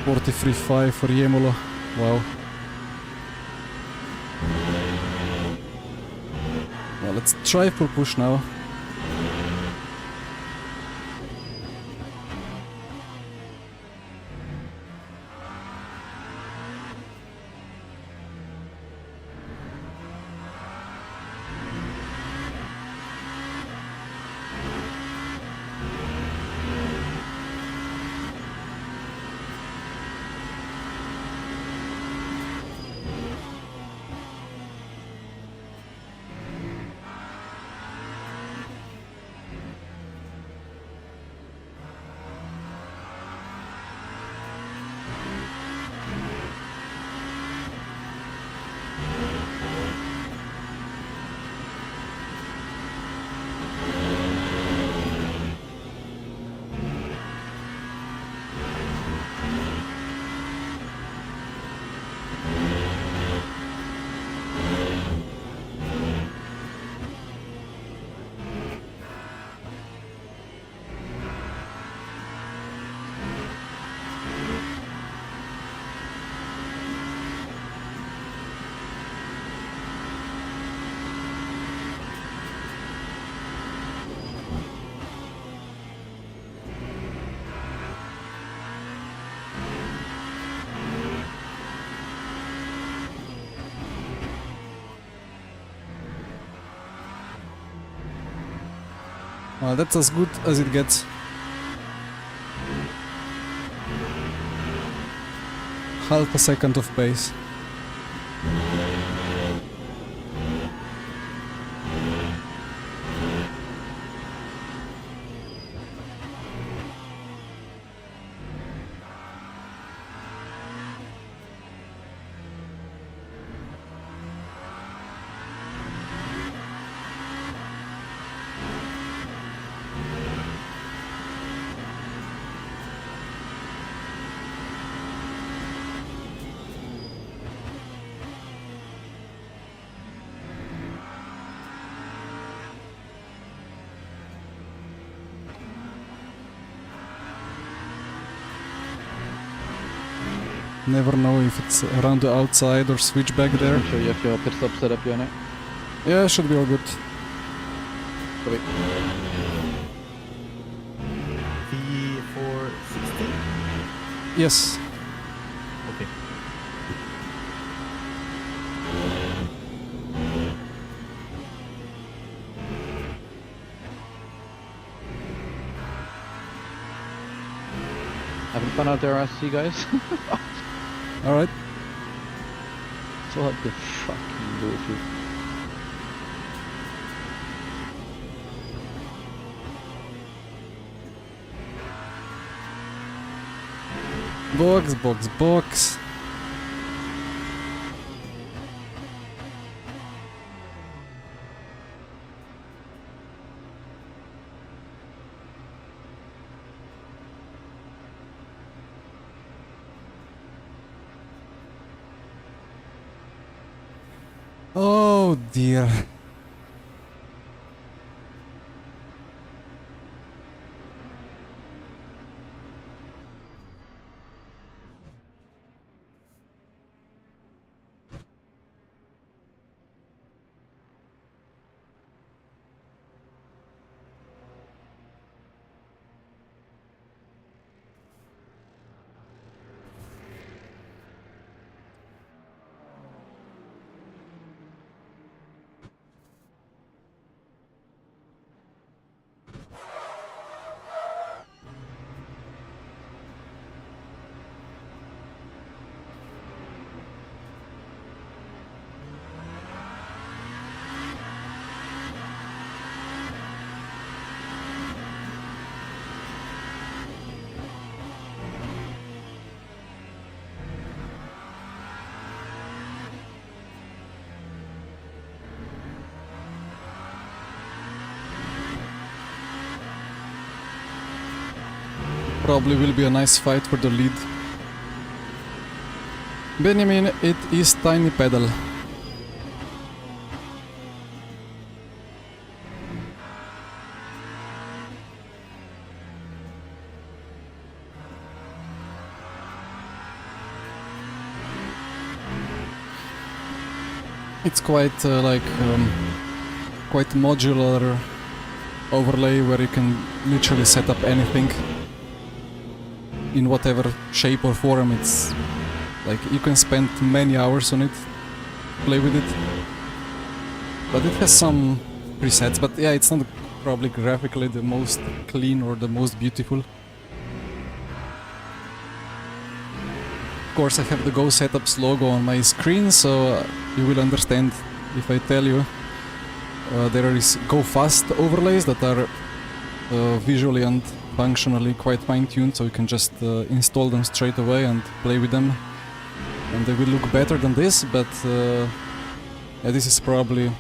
Speaker 1: $43.5 for Imola. Wow. Well, let's try full push now. Well, that's as good as it gets. Half a second of pace. Never know if it's around the outside or switch back there.
Speaker 2: I'm sure you have your pit stop set up, Joanna.
Speaker 1: Yeah, should be all good.
Speaker 2: Copy.
Speaker 3: V460?
Speaker 1: Yes.
Speaker 3: Okay.
Speaker 2: Having fun out there, I see, guys.
Speaker 1: Alright.
Speaker 2: What the fucking bullshit.
Speaker 1: Box, box, box. Oh dear. Probably will be a nice fight for the lead. Benjamin, it is tiny pedal. It's quite quite modular overlay where you can literally set up anything in whatever shape or form. It's like you can spend many hours on it, play with it, but it has some presets. But yeah, it's not probably graphically the most clean or the most beautiful. Of course, I have the Go Setups logo on my screen, so you will understand if I tell you there is Go Fast overlays that are visually and functionally quite fine-tuned, so you can just install them straight away and play with them, and they will look better than this. But yeah, this is probably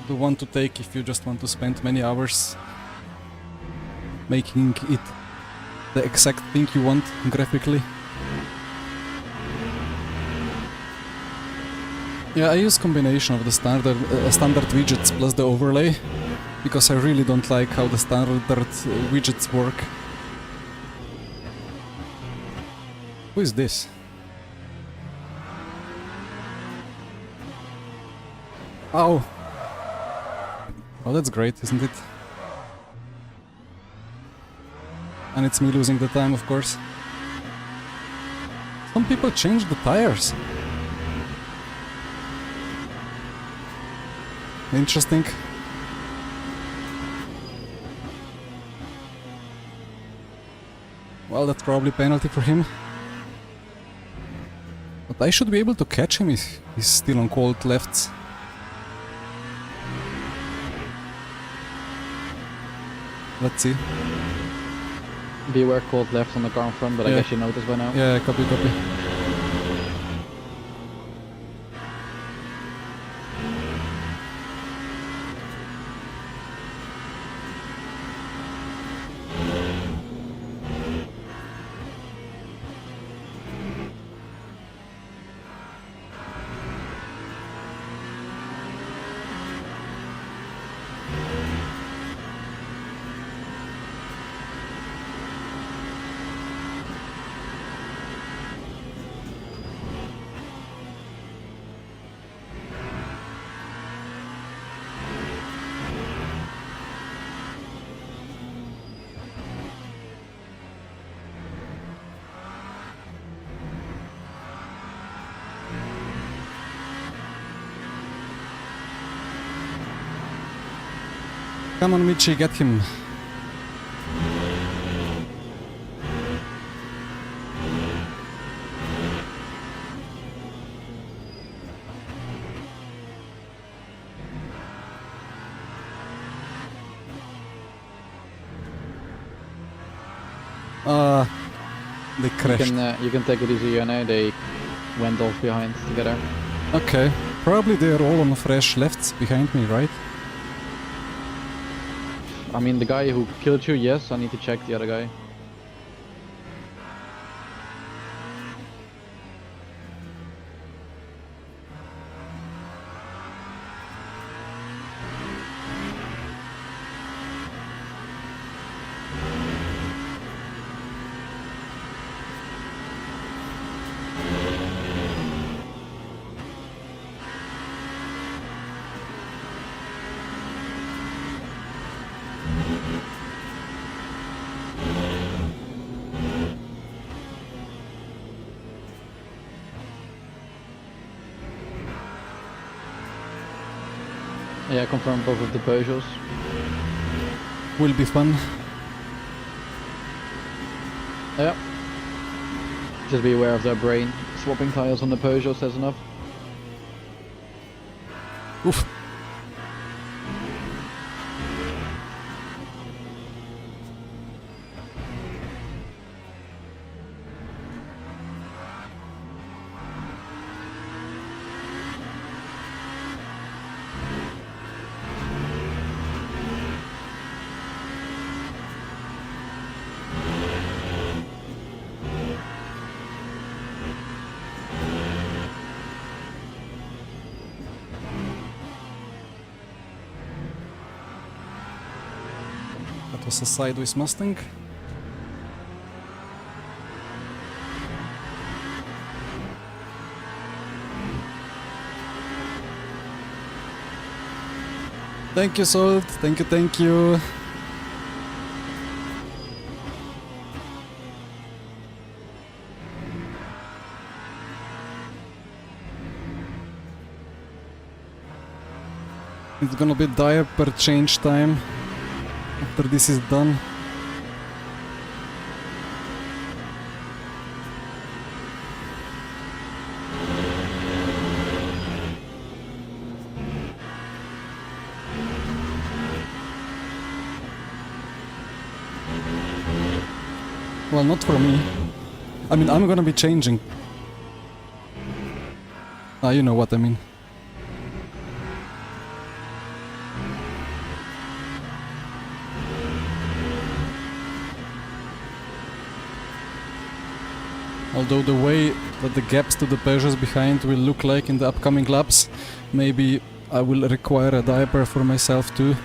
Speaker 1: the one to take if you just want to spend many hours making it the exact thing you want graphically. Yeah, I use combination of the standard widgets plus the overlay, because I really don't like how the standard widgets work. Who is this? Ow! Oh, that's great, isn't it? And it's me losing the time, of course. Some people change the tires. Interesting. Well, that's probably penalty for him. But I should be able to catch him if he's still on cold lefts. Let's see.
Speaker 2: Beware cold left on the car in front, but I
Speaker 1: Yeah.
Speaker 2: guess you noticed by now.
Speaker 1: Yeah, copy, copy. Come on, Michi, get him. They crashed.
Speaker 2: You can take it easy, Yone. They went off behind together.
Speaker 1: Okay, probably they're all on fresh lefts behind me, right?
Speaker 2: I mean, the guy who killed you, yes. I need to check the other guy. Yeah, confirm both of the Peugeots.
Speaker 1: Will be fun.
Speaker 2: Yeah. Just be aware of their brain. Swapping tires on the Peugeot says enough.
Speaker 1: Oof. That was a sideways Mustang. Thank you, Salt. Thank you, thank you. It's gonna be diaper change time after this is done. Well, not for me. I mean, I'm gonna be changing. You know what I mean. Although the way that the gaps to the Peugeots behind will look like in the upcoming laps, maybe I will require a diaper for myself too.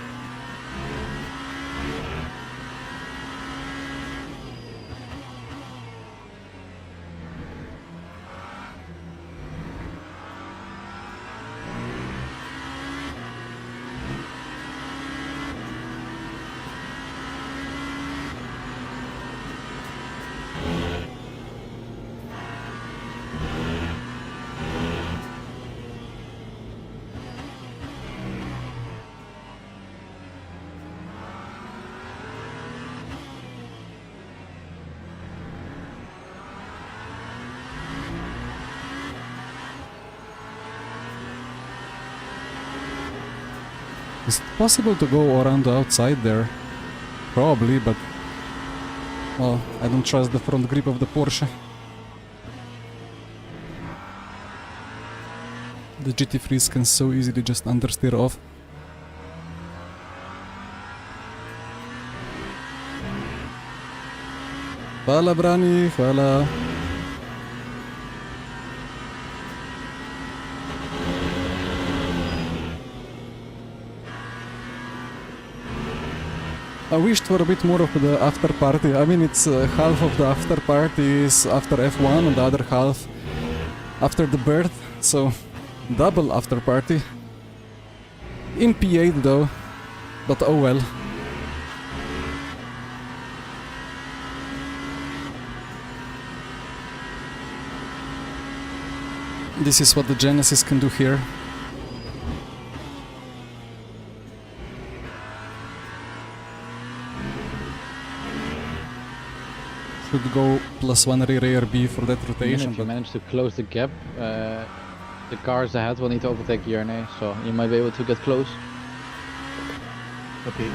Speaker 1: Is it possible to go around the outside there? Probably, but... well, I don't trust the front grip of the Porsche. The GT3s can so easily just understeer off. Hvala, Brani, hvala. I wished for a bit more of the after party. I mean, it's half of the after party is after F1 and the other half after the birth, so double after party. In P8 though, but oh well. This is what the Genesis can do here. should go +1 rear B for that
Speaker 2: Even
Speaker 1: rotation,
Speaker 2: if you
Speaker 1: but
Speaker 2: manage to close the gap, the cars ahead will need to overtake you, RNA, so you might be able to get close.
Speaker 3: Okay.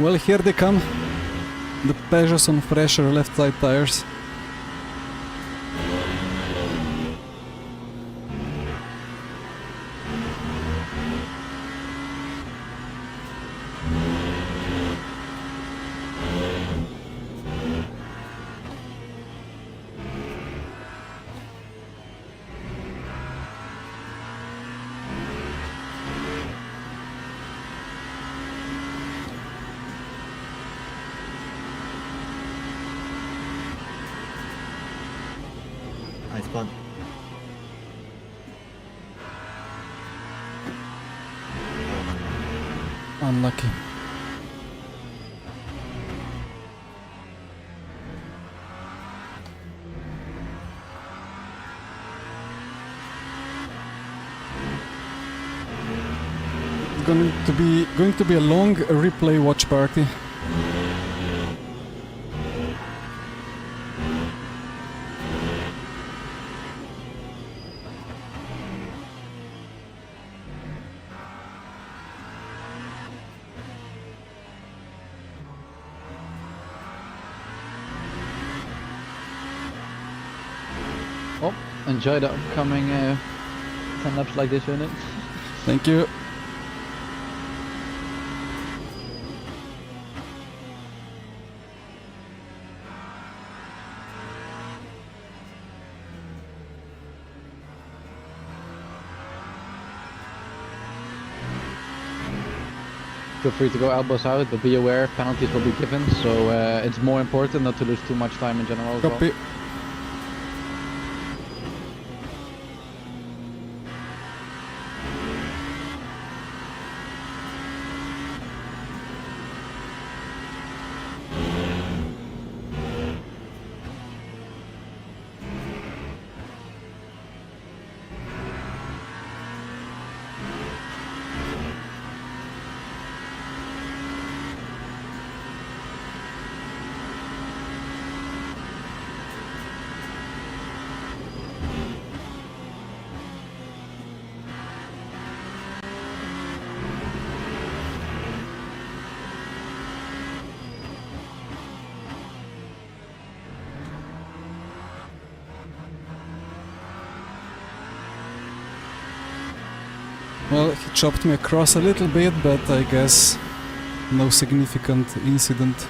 Speaker 1: well, here they come. The Peugeots on fresher left side tires.
Speaker 3: I spun.
Speaker 1: Unlucky. Going to be a long replay watch party.
Speaker 2: Oh, enjoy the upcoming 10 laps like this unit.
Speaker 1: Thank you.
Speaker 2: Feel free to go elbows out, but be aware penalties will be given, so it's more important not to lose too much time in general as well.
Speaker 1: Copy. Well, he chopped me across a little bit, but I guess no significant incident.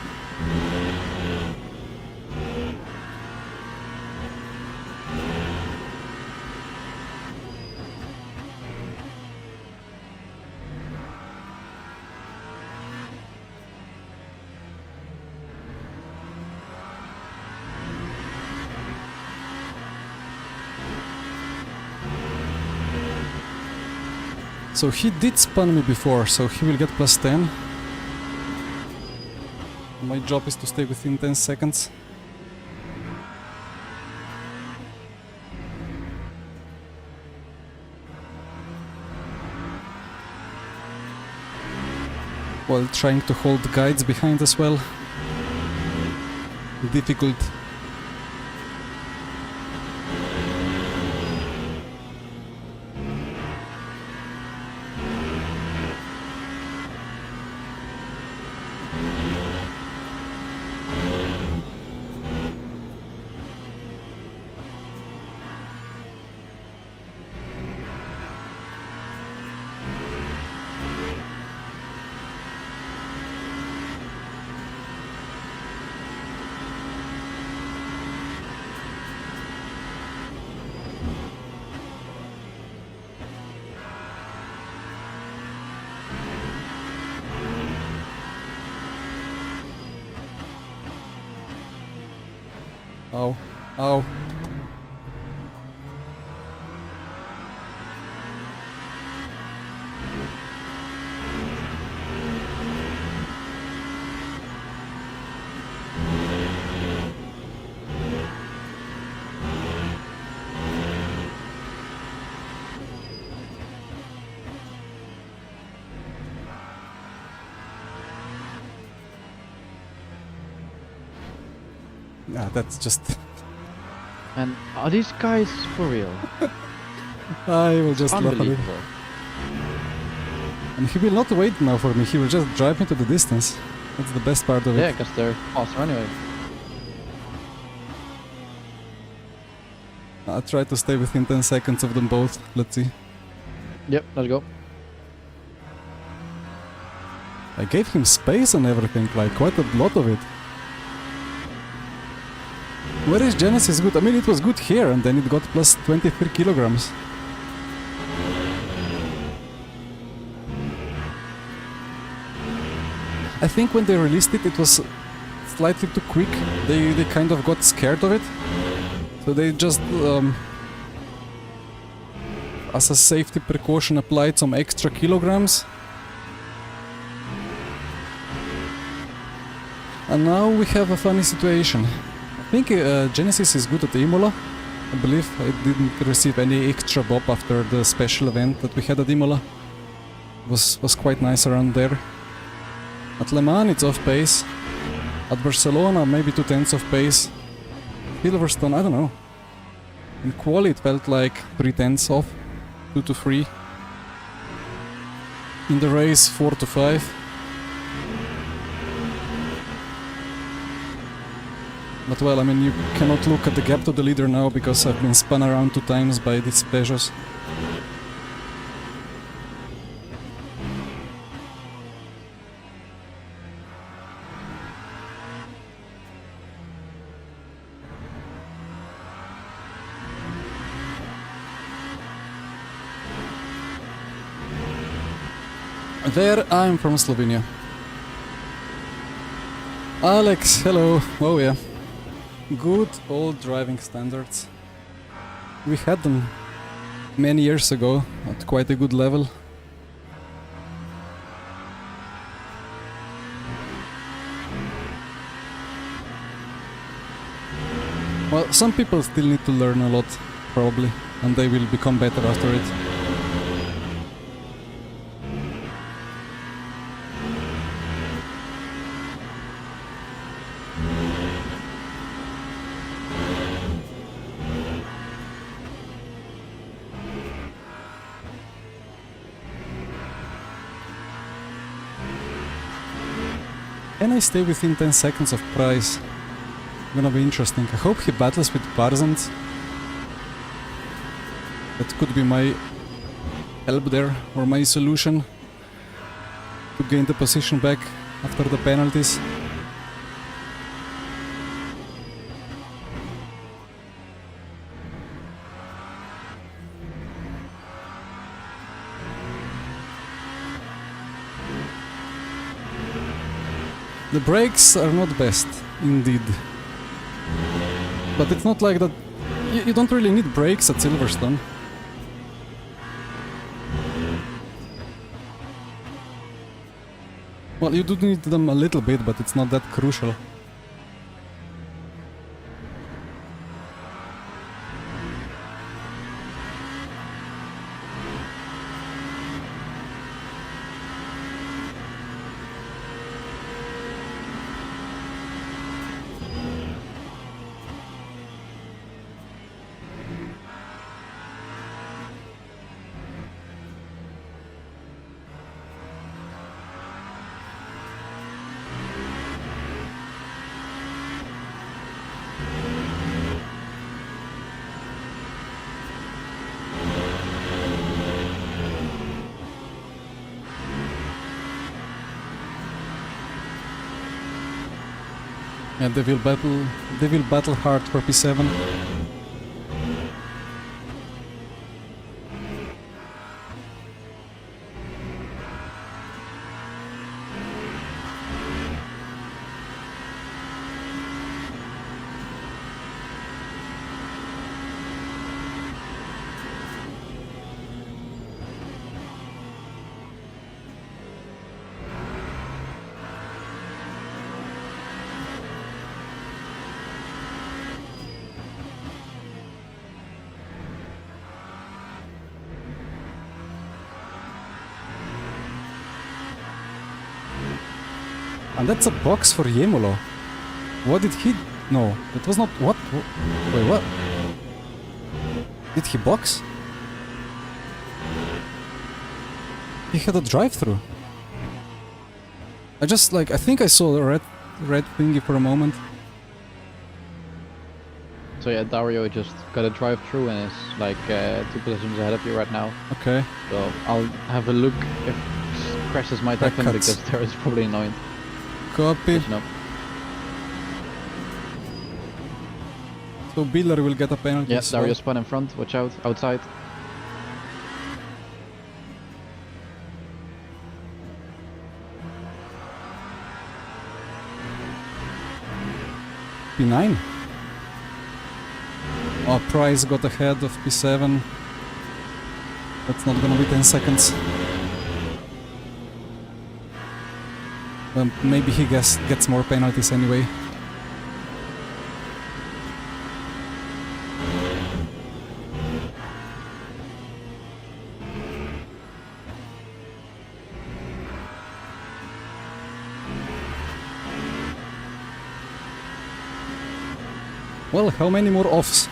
Speaker 1: So he did spun me before, so he will get +10. My job is to stay within 10 seconds. While trying to hold guides behind as well. Difficult. Ow. Ow. Yeah, that's just...
Speaker 2: And are these guys for real?
Speaker 1: I will just laugh at it.
Speaker 2: Unbelievable.
Speaker 1: And he will not wait now for me, he will just drive me to the distance. That's the best part of
Speaker 2: Yeah,
Speaker 1: it.
Speaker 2: because they're faster anyway.
Speaker 1: I'll try to stay within 10 seconds of them both. Let's see.
Speaker 2: Yep, let's go.
Speaker 1: I gave him space and everything, like quite a lot of it. Where is Genesis good? I mean, it was good here and then it got plus 23 kilograms. I think when they released it, it was slightly too quick. They kind of got scared of it. So they just, as a safety precaution, applied some extra kilograms. And now we have a funny situation. I think Genesis is good at Imola. I believe I didn't receive any extra BOP after the special event that we had at Imola. Was quite nice around there. At Le Mans it's off pace. At Barcelona maybe 2/10 of pace. Silverstone, I don't know. In quali it felt like 3/10 off. 2 to 3. In the race 4 to 5. But well, I mean, you cannot look at the gap to the leader now because I've been spun around 2 times by these Peugeots. There, I'm from Slovenia. Alex, hello. Oh yeah. Good old driving standards. We had them many years ago at quite a good level. Well, some people still need to learn a lot, probably, and they will become better after it. Can I stay within 10 seconds of Price? Gonna be interesting. I hope he battles with Barzant. That could be my help there, or my solution to gain the position back after the penalties. The brakes are not best, indeed. But it's not like that. You don't really need brakes at Silverstone. Well, you do need them a little bit, but it's not that crucial. Yeah, they will battle hard for P7. And that's a box for Yemolo. What did he... No, that was not... What? Wait, what? Did he box? He had a drive-through. I just like... I think I saw the red thingy for a moment.
Speaker 2: So yeah, Dario just got a drive-through and is like 2 positions ahead of you right now.
Speaker 1: Okay.
Speaker 2: So I'll have a look if crashes might happen
Speaker 1: Haircuts.
Speaker 2: because there is probably annoying.
Speaker 1: Copy.
Speaker 2: No.
Speaker 1: So Biller will get a penalty.
Speaker 2: Yeah,
Speaker 1: as well.
Speaker 2: Dario spun in front. Watch out, outside.
Speaker 1: P9. Oh, Price got ahead of P7. That's not gonna be 10 seconds. Maybe he gets more penalties anyway. Well, how many more offs?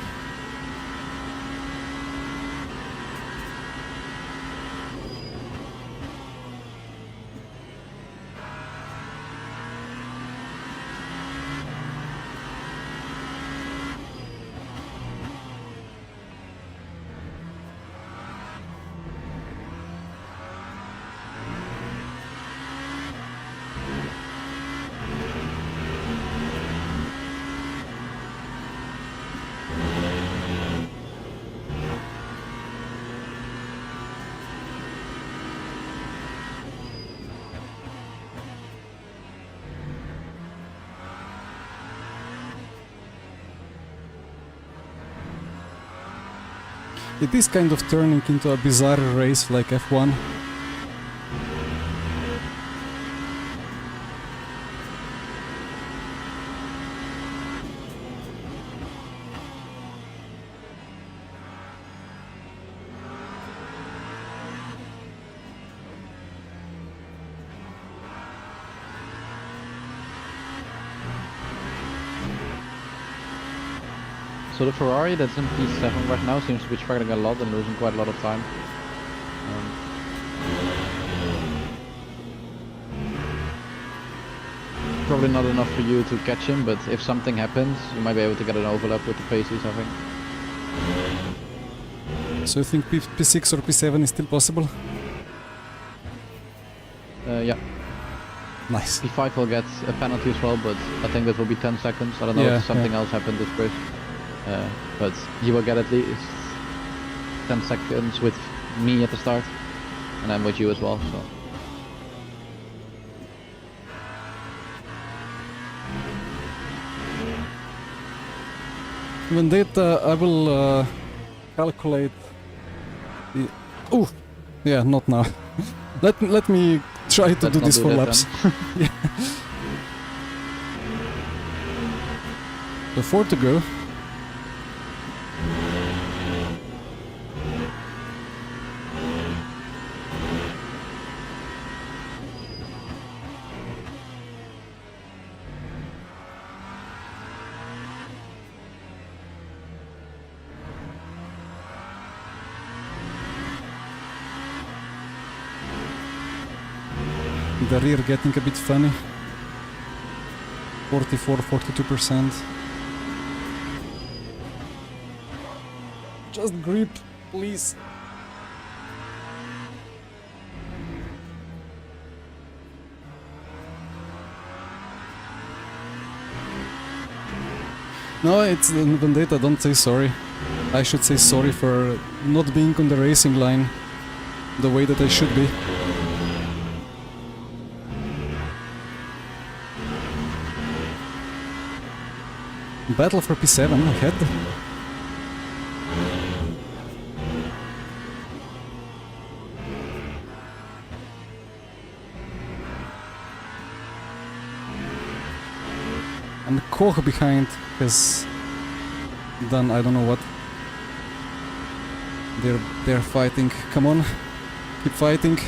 Speaker 1: It is kind of turning into a bizarre race like F1.
Speaker 2: So the Ferrari that's in P7 right now seems to be struggling a lot and losing quite a lot of time. Probably not enough for you to catch him, but if something happens, you might be able to get an overlap with the paces, I think.
Speaker 1: So you think P6 or P7 is still possible?
Speaker 2: Yeah,
Speaker 1: Nice.
Speaker 2: P5 will get a penalty as well, but I think that will be 10 seconds. I don't know
Speaker 1: Yeah,
Speaker 2: if something
Speaker 1: yeah.
Speaker 2: else happened this race. But he will get at least 10 seconds with me at the start, and I'm with you as well, so.
Speaker 1: Vendetta, I will calculate the... Oh! Yeah, not now. let me try to
Speaker 2: Let's
Speaker 1: do
Speaker 2: not
Speaker 1: this
Speaker 2: do
Speaker 1: for
Speaker 2: that
Speaker 1: laps.
Speaker 2: then.
Speaker 1: So 4 to go. The rear getting a bit funny. 42%. Just grip, please. No, it's Vendetta, don't say sorry. I should say sorry for not being on the racing line the way that I should be. Battle for P7 ahead. And Koch behind has done I don't know what. They're fighting. Come on, keep fighting.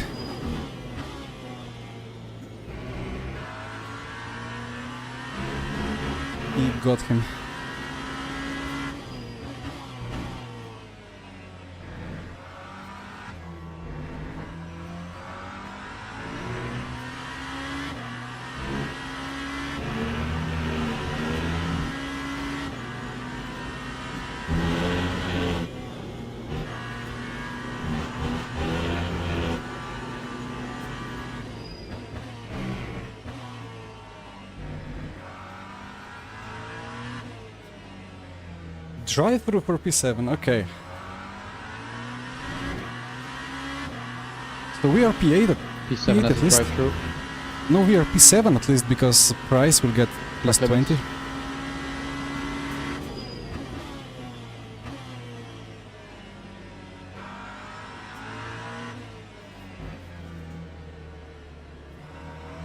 Speaker 1: he got him. Drive-through for P7, okay. So we are P8 at,
Speaker 2: P7
Speaker 1: at
Speaker 2: as a
Speaker 1: least.
Speaker 2: drive-through.
Speaker 1: No, we are P7 at least because Price will get plus
Speaker 2: Plus
Speaker 1: 20.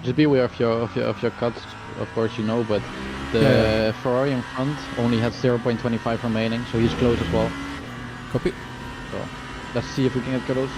Speaker 2: Just be aware of your cuts, of course you know, but the
Speaker 1: Yeah.
Speaker 2: Ferrari in front only has 0.25 remaining, so he's close as well.
Speaker 1: Copy.
Speaker 2: So let's see if we can get close.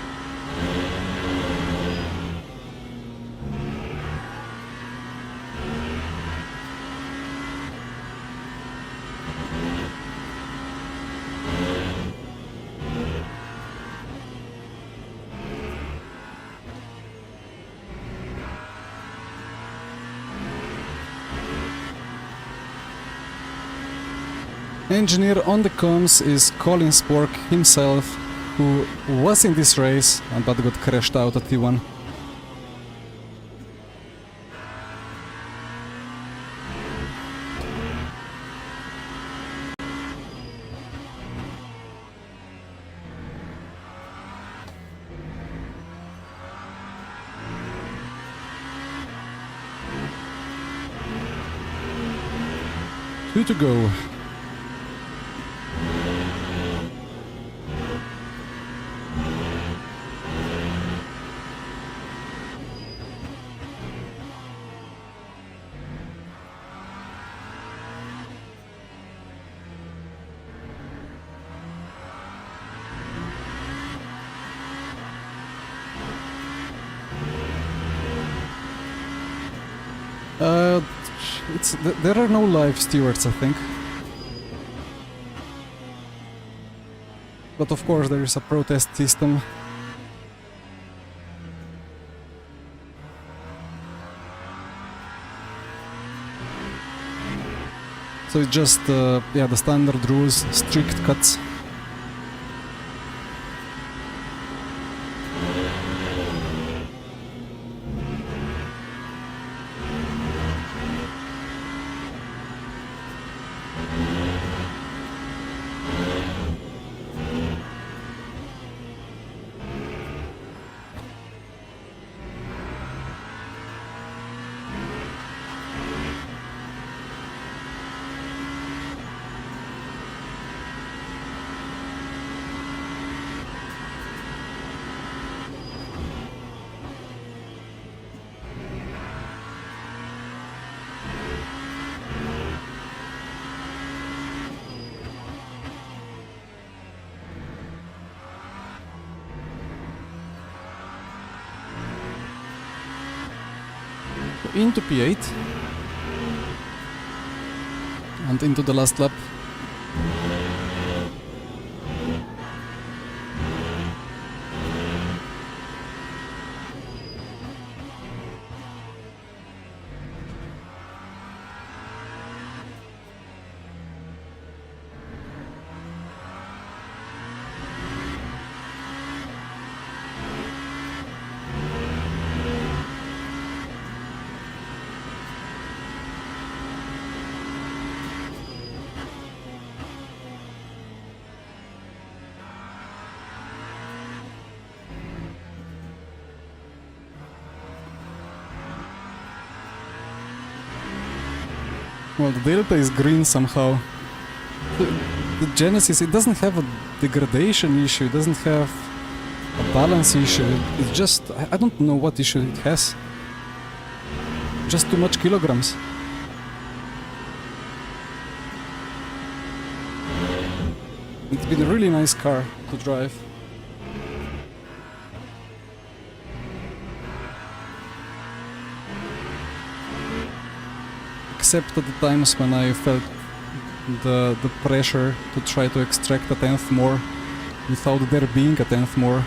Speaker 1: Engineer on the comms is Colin Spork himself, who was in this race but got crashed out at T1. Two to go. There are no live stewards, I think. But of course there is a protest system. So it's just, yeah, the standard rules, strict cuts. Into P8 and into the last lap. Well, the delta is green somehow. The Genesis, it doesn't have a degradation issue, it doesn't have a balance issue. It's just, I don't know what issue it has. Just too much kilograms. It's been a really nice car to drive. except at the times when I felt the pressure to try to extract a tenth more without there being a tenth more.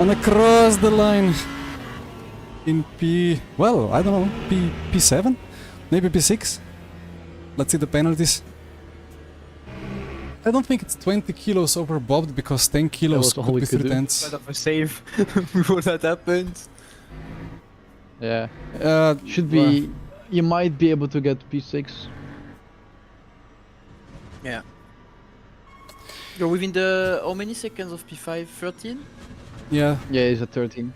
Speaker 1: And across the line in well, I don't know, P7? Maybe P6? Let's see the penalties. I don't think it's 20 kilos over bobbed because 10 kilos
Speaker 2: all
Speaker 1: could
Speaker 2: we
Speaker 1: be
Speaker 2: could
Speaker 1: 3
Speaker 2: do.
Speaker 1: tenths.
Speaker 4: Kind of a save before that happened.
Speaker 2: Yeah. Should
Speaker 1: well,
Speaker 2: be. You might be able to get P6.
Speaker 4: Yeah. You're within the how many seconds of P5? 13?
Speaker 1: Yeah,
Speaker 2: Yeah, he's at 13.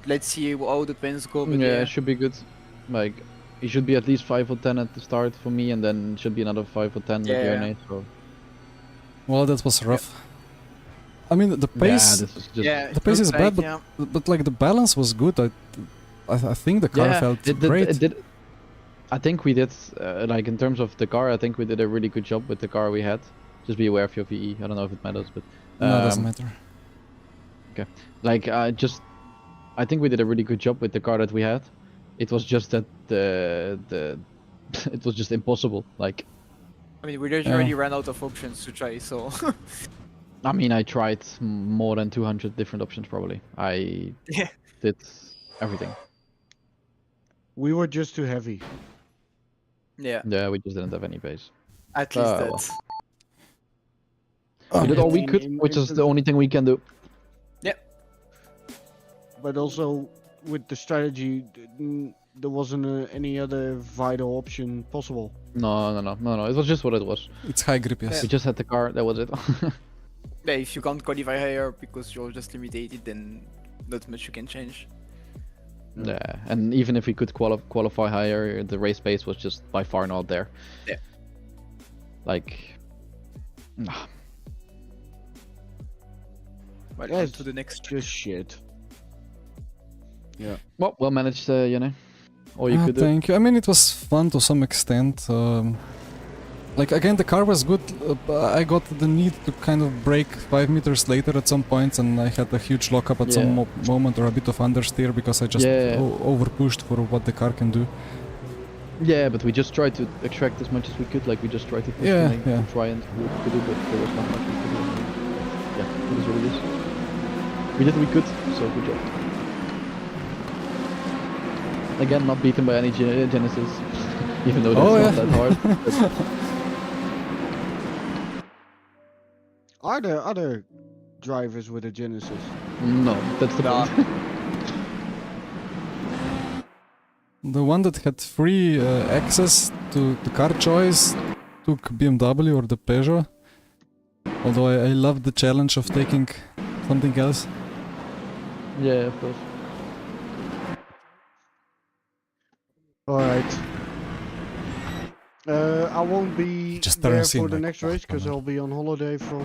Speaker 4: Let's see how the pens go. But
Speaker 2: Yeah, it should be good. Like, it should be at least 5 or 10 at the start for me, and then it should be another 5 or 10 with
Speaker 4: Yeah.
Speaker 2: Journey. So.
Speaker 1: well, that was rough. I mean, the
Speaker 2: Yeah,
Speaker 1: pace,
Speaker 2: this is just.
Speaker 4: yeah,
Speaker 1: the pace is
Speaker 4: looked
Speaker 1: bad,
Speaker 4: like,
Speaker 1: but like the balance was good. I think the car
Speaker 2: Yeah,
Speaker 1: felt
Speaker 2: it did,
Speaker 1: great.
Speaker 2: it did. I think we did, like in terms of the car, I think we did a really good job with the car we had. Just be aware of your VE. I don't know if it matters, but.
Speaker 1: No, it doesn't matter.
Speaker 2: Like, I think we did a really good job with the car that we had. It was just that it was just impossible. Like,
Speaker 4: I mean, we already ran out of options to try, so.
Speaker 2: I mean, I tried more than 200 different options probably. I
Speaker 4: Yeah.
Speaker 2: did everything.
Speaker 5: We were just too heavy.
Speaker 4: Yeah,
Speaker 2: Yeah, we just didn't have any pace.
Speaker 4: at least
Speaker 2: well.
Speaker 4: that.
Speaker 1: Oh,
Speaker 2: We did all we
Speaker 5: in-
Speaker 2: could,
Speaker 5: in-
Speaker 2: which
Speaker 5: in
Speaker 2: is the
Speaker 5: terms-
Speaker 2: only thing we can do.
Speaker 5: But also with the strategy, there wasn't any other vital option possible.
Speaker 2: No. It was just what it was.
Speaker 1: It's high grip, yes.
Speaker 2: We just had the car. That was it.
Speaker 4: Yeah, if you can't qualify higher because you're just limited, then not much you can change.
Speaker 2: Yeah, and even if we could qualify higher, the race pace was just by far not there.
Speaker 4: Yeah.
Speaker 2: Like, nah.
Speaker 4: Well,
Speaker 5: Yeah,
Speaker 4: on to the next.
Speaker 5: Just shit.
Speaker 2: Well managed, you know. All you
Speaker 1: Ah,
Speaker 2: could do.
Speaker 1: thank you. I mean, it was fun to some extent. Like again, the car was good. I got the need to kind of brake 5 meters later at some points, and I had a huge lockup at some moment or a bit of understeer because I just over pushed for what the car can do.
Speaker 2: Yeah, but we just tried to extract as much as we could. Like we just tried to push
Speaker 1: Yeah,
Speaker 2: to try and see what we could do, but there was not much we could do. Yeah, it is what it is. We did what we could, so good job. Again, not beaten by any Genesis, even though that's not that hard. But
Speaker 5: Are there other drivers with a Genesis?
Speaker 2: no, that's the point.
Speaker 1: The one that had free access to the car choice took BMW or the Peugeot. Although I loved the challenge of taking something else.
Speaker 2: Yeah, of course.
Speaker 5: Alright. I won't be
Speaker 1: Just
Speaker 5: there
Speaker 1: turns in
Speaker 5: for the
Speaker 1: like,
Speaker 5: next race because I'll be on holiday from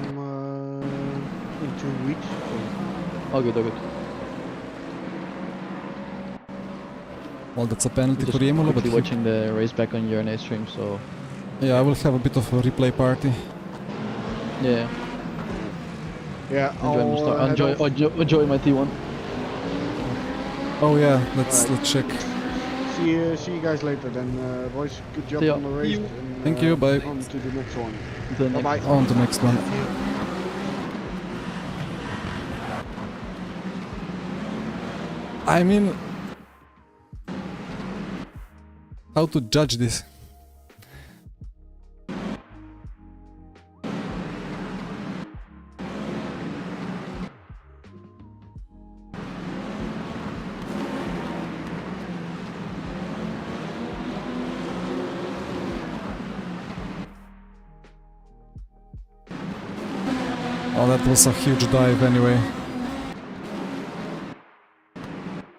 Speaker 5: in 2 weeks. So.
Speaker 2: All good, all good.
Speaker 1: Well, that's a penalty
Speaker 2: Just
Speaker 1: for Imola, but
Speaker 2: quickly watching the race back on your stream, so
Speaker 1: yeah, I will have a bit of a replay party.
Speaker 2: yeah.
Speaker 5: Yeah,
Speaker 2: Enjoy my T1.
Speaker 1: Oh yeah, let's
Speaker 5: Alright.
Speaker 1: check.
Speaker 5: See you guys later then, boys. Good job
Speaker 2: See ya.
Speaker 5: on the race. And,
Speaker 1: Thank you, bye.
Speaker 5: On to the next one.
Speaker 2: The next-
Speaker 5: Bye bye.
Speaker 1: On to the next one. I mean, how to judge this? Oh, that was a huge dive anyway.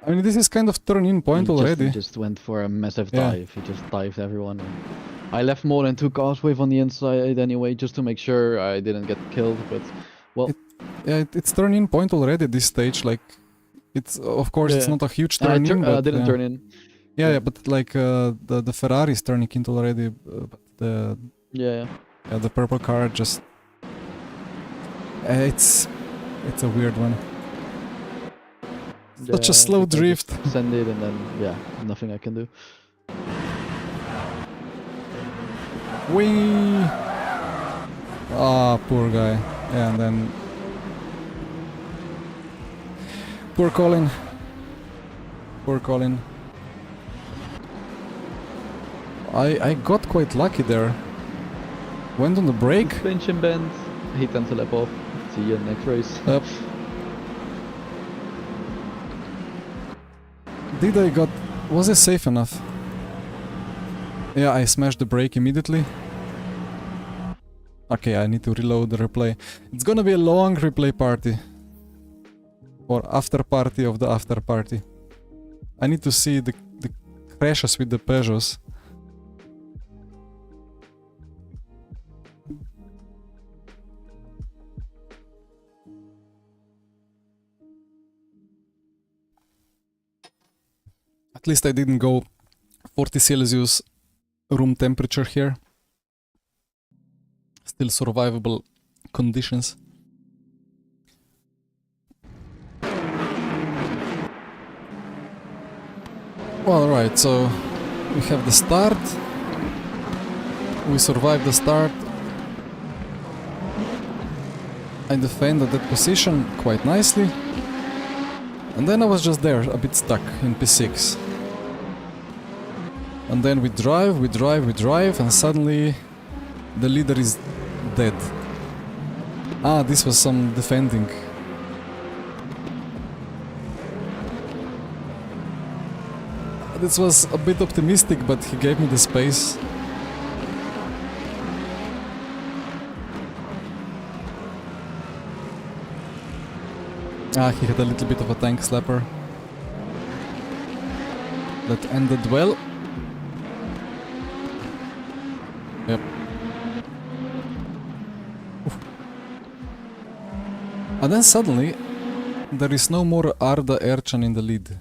Speaker 1: I mean, this is kind of turn-in point already.
Speaker 2: He just went for a massive
Speaker 1: Yeah.
Speaker 2: dive. He just dived everyone. And I left more than 2 cars with on the inside anyway, just to make sure I didn't get killed. But well,
Speaker 1: Yeah, it's turn-in point already at this stage. Like, It's of course it's
Speaker 2: Yeah.
Speaker 1: not a huge
Speaker 2: I
Speaker 1: turn in, but
Speaker 2: didn't
Speaker 1: yeah.
Speaker 2: turn in.
Speaker 1: Yeah, but like the Ferrari is turning into already, but
Speaker 2: Yeah.
Speaker 1: the purple car just it's a weird one. Such a
Speaker 2: Yeah,
Speaker 1: slow
Speaker 2: like I
Speaker 1: drift.
Speaker 2: just send it and then yeah, nothing I can do.
Speaker 1: Whee! Ah, poor guy. Yeah, and then poor Colin. Poor Colin. I got quite lucky there. Went on the brake.
Speaker 2: Suspension bend. He tends to lap off. See you next race.
Speaker 1: Yep. Did I got... Was I safe enough? Yeah, I smashed the brake immediately. Okay, I need to reload the replay. It's gonna be a long replay party. Or after party of the after party. I need to see the crashes with the Peugeots. At least I didn't go 40 Celsius room temperature here. Still survivable conditions. Well, right, so we have the start. We survived the start. I defended that position quite nicely. And then I was just there, a bit stuck in P6. And then we drive, and suddenly the leader is dead. Ah, this was some defending. This was a bit optimistic, but he gave me the space. Ah, he had a little bit of a tank slapper. That ended well. Yep. Oof. And then suddenly, there is no more Arda Ercan in the lead.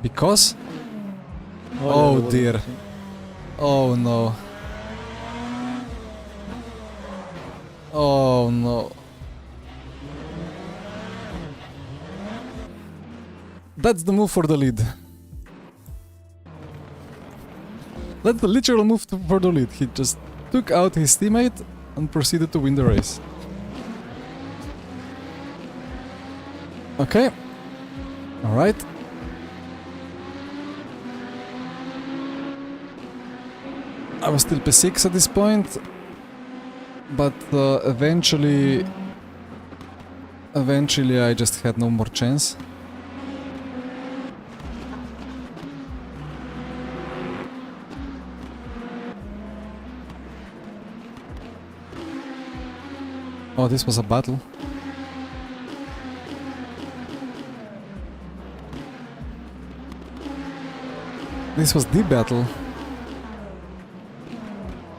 Speaker 1: Because? Oh dear. Oh no. Oh no. That's the move for the lead. That's the literal move for the lead. He just took out his teammate and proceeded to win the race. Okay. Alright. I was still P6 at this point, but eventually I just had no more chance. Oh, this was a battle. This was the battle.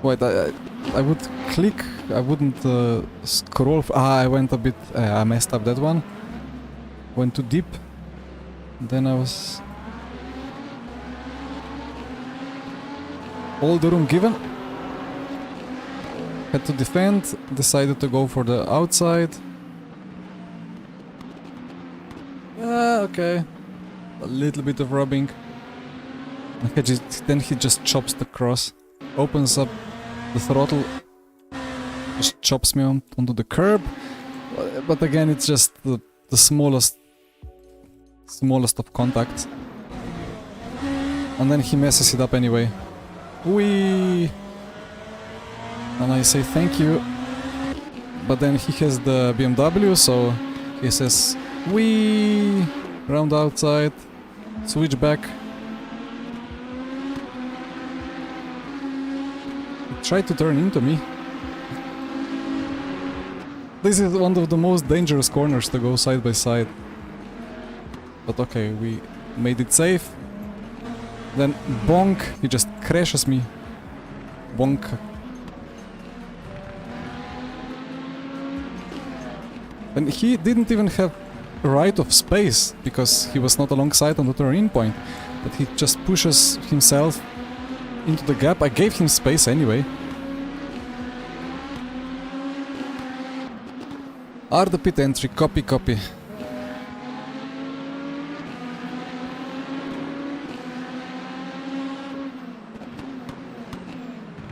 Speaker 1: Wait, I would click, I wouldn't scroll. I went a bit, I messed up that one. Went too deep. Then I was... All the room given. Had to defend, decided to go for the outside. Yeah, okay. A little bit of rubbing. Then he just chops the cross. Opens up the throttle. Just chops me onto the curb. But again, it's just the smallest of contacts. And then he messes it up anyway. Whee! And I say thank you. But then he has the BMW, so he says, whee! Round outside. Switch back. He tried to turn into me. This is one of the most dangerous corners to go side by side. But okay, we made it safe. Then bonk, he just crashes me. Bonk. And he didn't even have right of space because he was not alongside on the turn-in point. But he just pushes himself into the gap. I gave him space anyway. R the pit entry, copy, copy.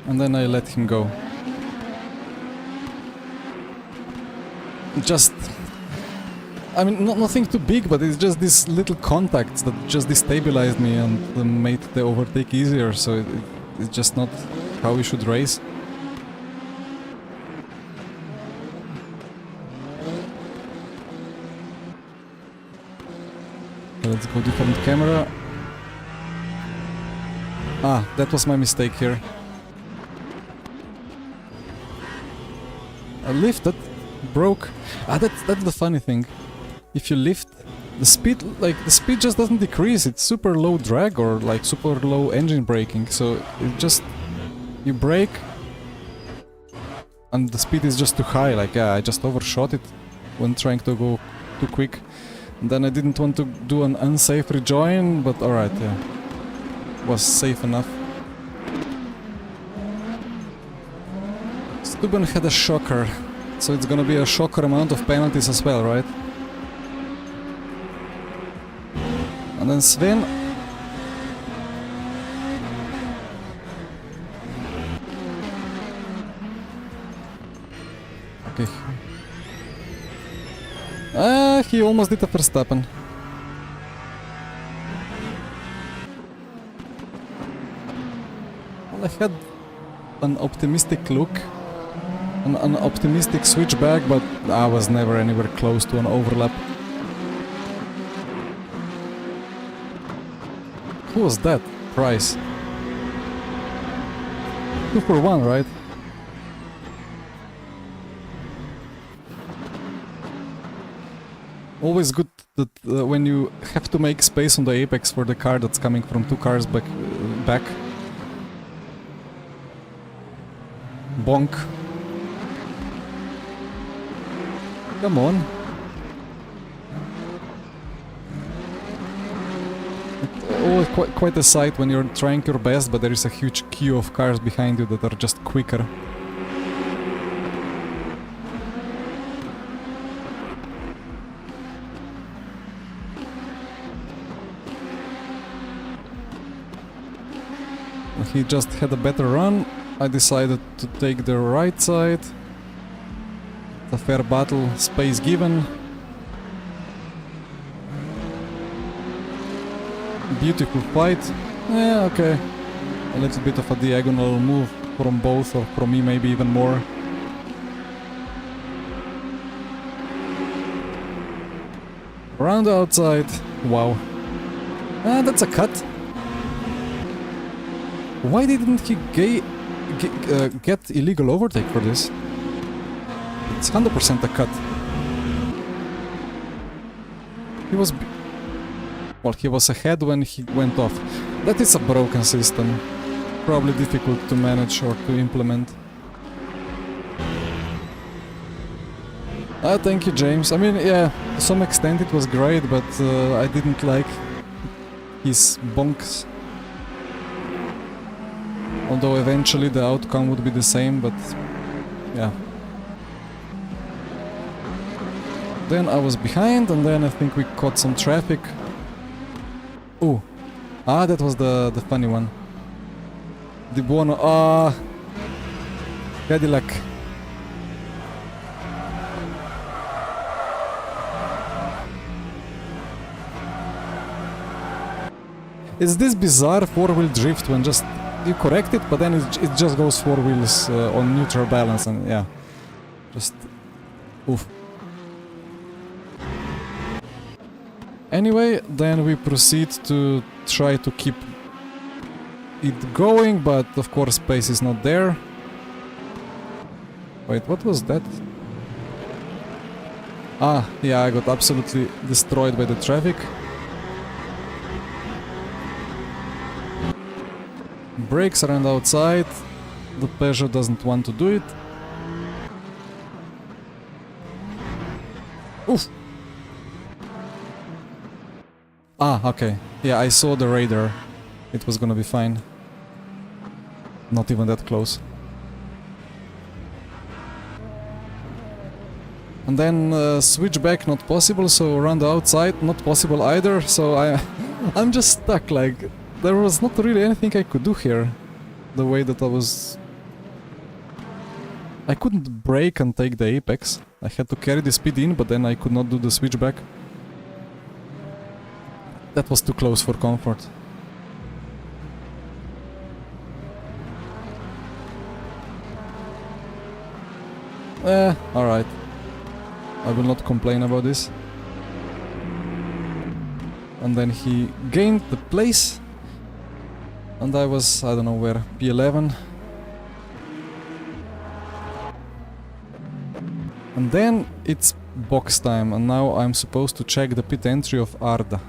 Speaker 1: And then I let him go. Just... I mean, nothing too big, but it's just these little contacts that just destabilized me and made the overtake easier, so it's just not how we should race. Okay, let's go different camera. Ah, that was my mistake here. I lifted, broke. Ah, that's the funny thing. If you lift, the speed just doesn't decrease. It's super low drag or like super low engine braking. So it just, you brake and the speed is just too high. Like, yeah, I just overshot it when trying to go too quick. And then I didn't want to do an unsafe rejoin, but alright, yeah. Was safe enough. Stuben had a shocker, so it's gonna be a shocker amount of penalties as well, right? And then Sven... Okay. He almost did a Verstappen. Well, I had an optimistic look, an optimistic switchback, but I was never anywhere close to an overlap. Who was that? Price. 2 for 1, right? Always good that when you have to make space on the apex for the car that's coming from 2 cars back. Bonk. Come on. Always quite a sight when you're trying your best, but there is a huge queue of cars behind you that are just quicker. He just had a better run. I decided to take the right side. It's a fair battle, space given. Beautiful fight. Yeah, okay. A little bit of a diagonal move from both, or from me maybe even more. Around the outside. Wow. Ah, that's a cut. Why didn't he get illegal overtake for this? It's 100% a cut. He was... Well, he was ahead when he went off. That is a broken system. Probably difficult to manage or to implement. Thank you, James. I mean, yeah, to some extent it was great, but I didn't like his bonks. Although eventually the outcome would be the same, but yeah. Then I was behind, and then I think we caught some traffic. Ooh. Ah, that was the funny one. The Buono. Ah. Cadillac. It's this bizarre four-wheel drift when just you correct it, but then it just goes 4 wheels on neutral balance, and yeah, just oof. Anyway, then we proceed to try to keep it going, but of course space is not there. Wait, what was that? Ah, yeah, I got absolutely destroyed by the traffic. Brakes around outside. The Peugeot doesn't want to do it. Oof. Ah, okay. Yeah, I saw the radar. It was gonna be fine. Not even that close. And then switch back, not possible, so run the outside, not possible either, so I'm just stuck, like, there was not really anything I could do here. The way that I couldn't brake and take the apex. I had to carry the speed in, but then I could not do the switchback. That was too close for comfort. Alright. I will not complain about this. And then he gained the place. And I was, I don't know where, P11. And then it's box time, and now I'm supposed to check the pit entry of Arda.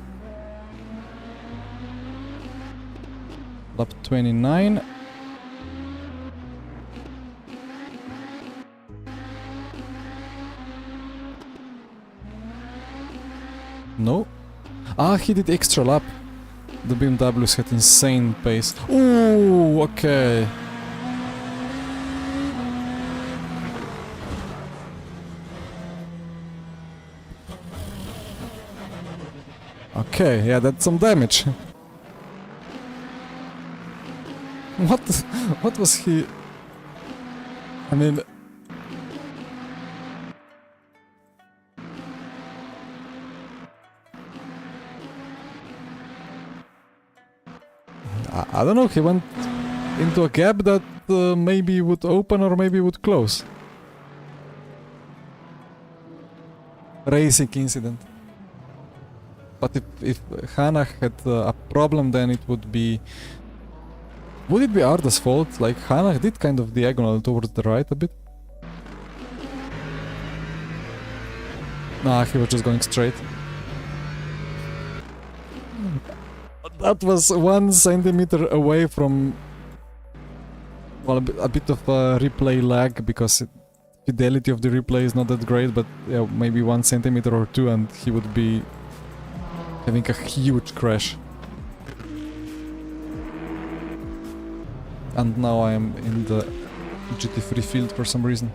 Speaker 1: Lap 29. No. Ah, he did extra lap. The BMWs had insane pace. Ooh, okay. Okay, yeah, that's some damage. What was he? I mean, I don't know, he went into a gap that maybe would open or maybe would close. Racing incident. But if Hannah had a problem, then it would be... Would it be Arda's fault? Like, Hannah did kind of diagonal towards the right a bit. Nah, he was just going straight. That was 1 centimeter away from... Well, a bit of a replay lag, because fidelity of the replay is not that great, but yeah, maybe 1 centimeter or 2 and he would be having a huge crash. And now I am in the GT3 field for some reason.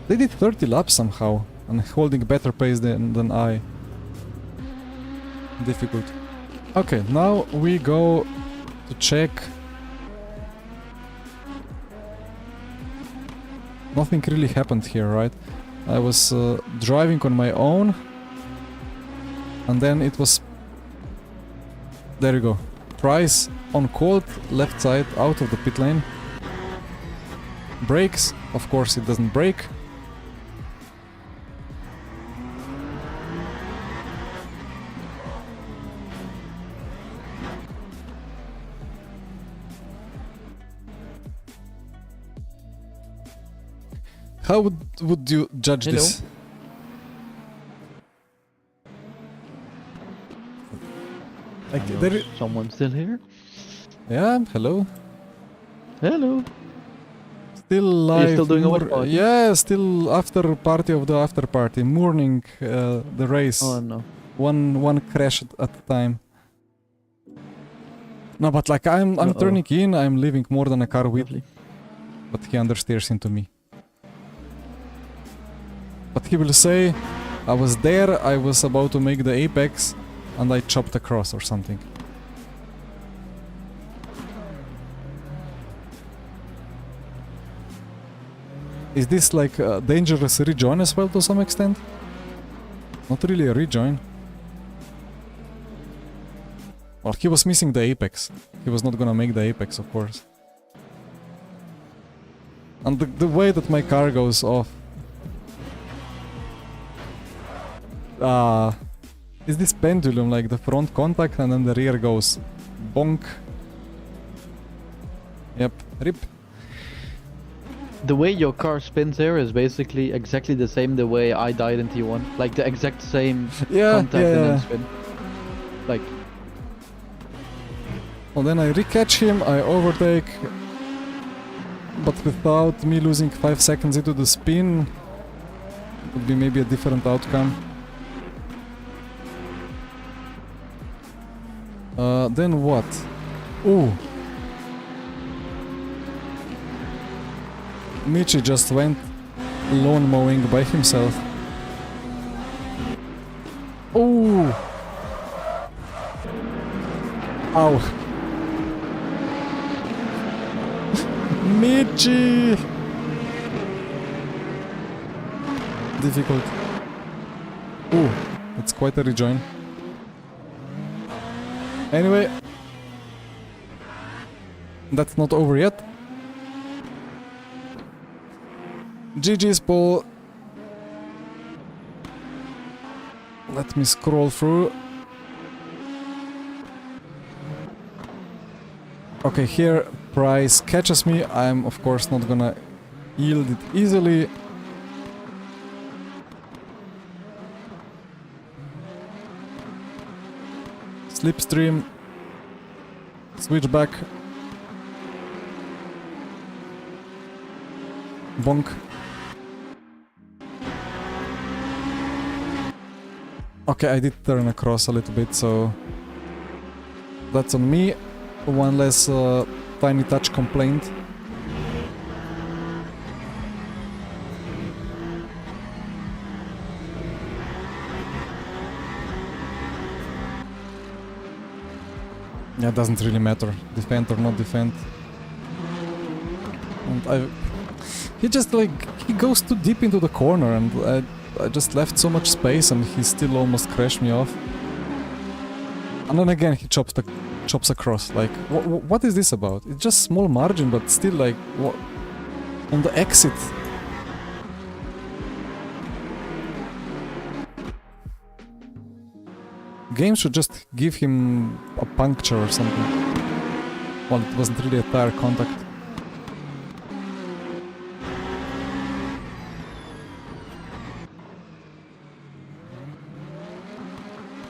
Speaker 1: They did 30 laps somehow, and holding better pace than I. Difficult. Okay, now we go to check. Nothing really happened here, right? I was driving on my own, and then it was... There you go. Price on cold, left side, out of the pit lane. Brakes, of course it doesn't brake. How would you judge this? Like, there
Speaker 2: Someone still here?
Speaker 1: Yeah, hello.
Speaker 2: Hello.
Speaker 1: Still live.
Speaker 2: Are you still doing a what party?
Speaker 1: Yeah, still after party of the after party. Mourning the race.
Speaker 2: Oh no.
Speaker 1: One crash at a time. No, but like I'm turning in. I'm leaving more than a car with.
Speaker 2: Lovely.
Speaker 1: But he understeers into me. But he will say, I was there. I was about to make the apex, and I chopped across or something. Is this like a dangerous rejoin as well to some extent? Not really a rejoin. Well, he was missing the apex. He was not gonna make the apex, of course. And the way that my car goes off... is this pendulum, like the front contact and then the rear goes bonk. Yep, rip.
Speaker 2: The way your car spins here is basically exactly the same the way I died in T1. Like the exact same contact and then spin. Like...
Speaker 1: Well, then I recatch him, I overtake, but without me losing 5 seconds into the spin, it would be maybe a different outcome. Then what? Ooh. Michi just went lawn mowing by himself. Ooh. Ow. Michi! Difficult. Ooh, it's quite a rejoin. Anyway, that's not over yet. GG's, Paul. Let me scroll through. Okay, here Price catches me. I'm of course not gonna yield it easily. Slipstream. Switch back. Bonk. Okay, I did turn across a little bit, so that's on me. One less tiny touch complaint. Yeah, it doesn't really matter, defend or not defend. And he just like, he goes too deep into the corner, and I just left so much space and he still almost crashed me off. And then again he chops across, like, what is this about? It's just small margin, but still, like, what? On the exit. Game should just give him a puncture or something. Well, it wasn't really a tire contact.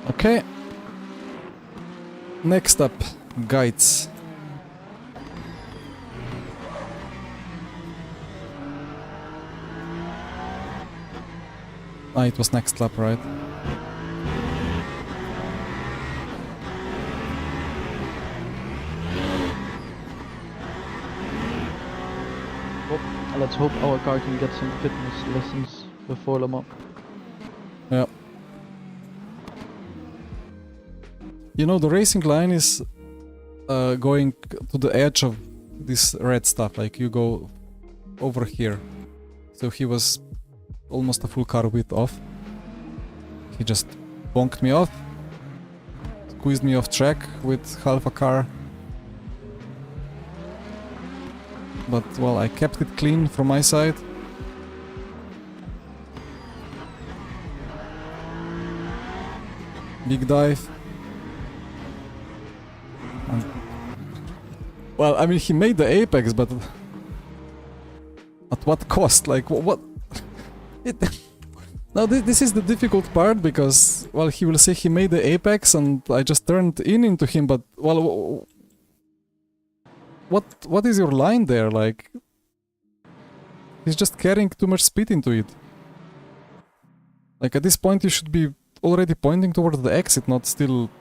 Speaker 1: Okay. Next up, guides. Ah, it was next lap, right?
Speaker 2: Let's hope our car can get some fitness lessons before Le Mans.
Speaker 1: Yeah. You know, the racing line is going to the edge of this red stuff, like you go over here. So he was almost a full car width off. He just bonked me off, squeezed me off track with half a car. But, well, I kept it clean from my side. Big dive. And well, I mean, he made the apex, but at what cost? Like, what? Now, this is the difficult part, because, well, he will say he made the apex and I just turned into him, but, well, what is your line there? Like, he's just carrying too much speed into it. Like, at this point you should be already pointing towards the exit, not still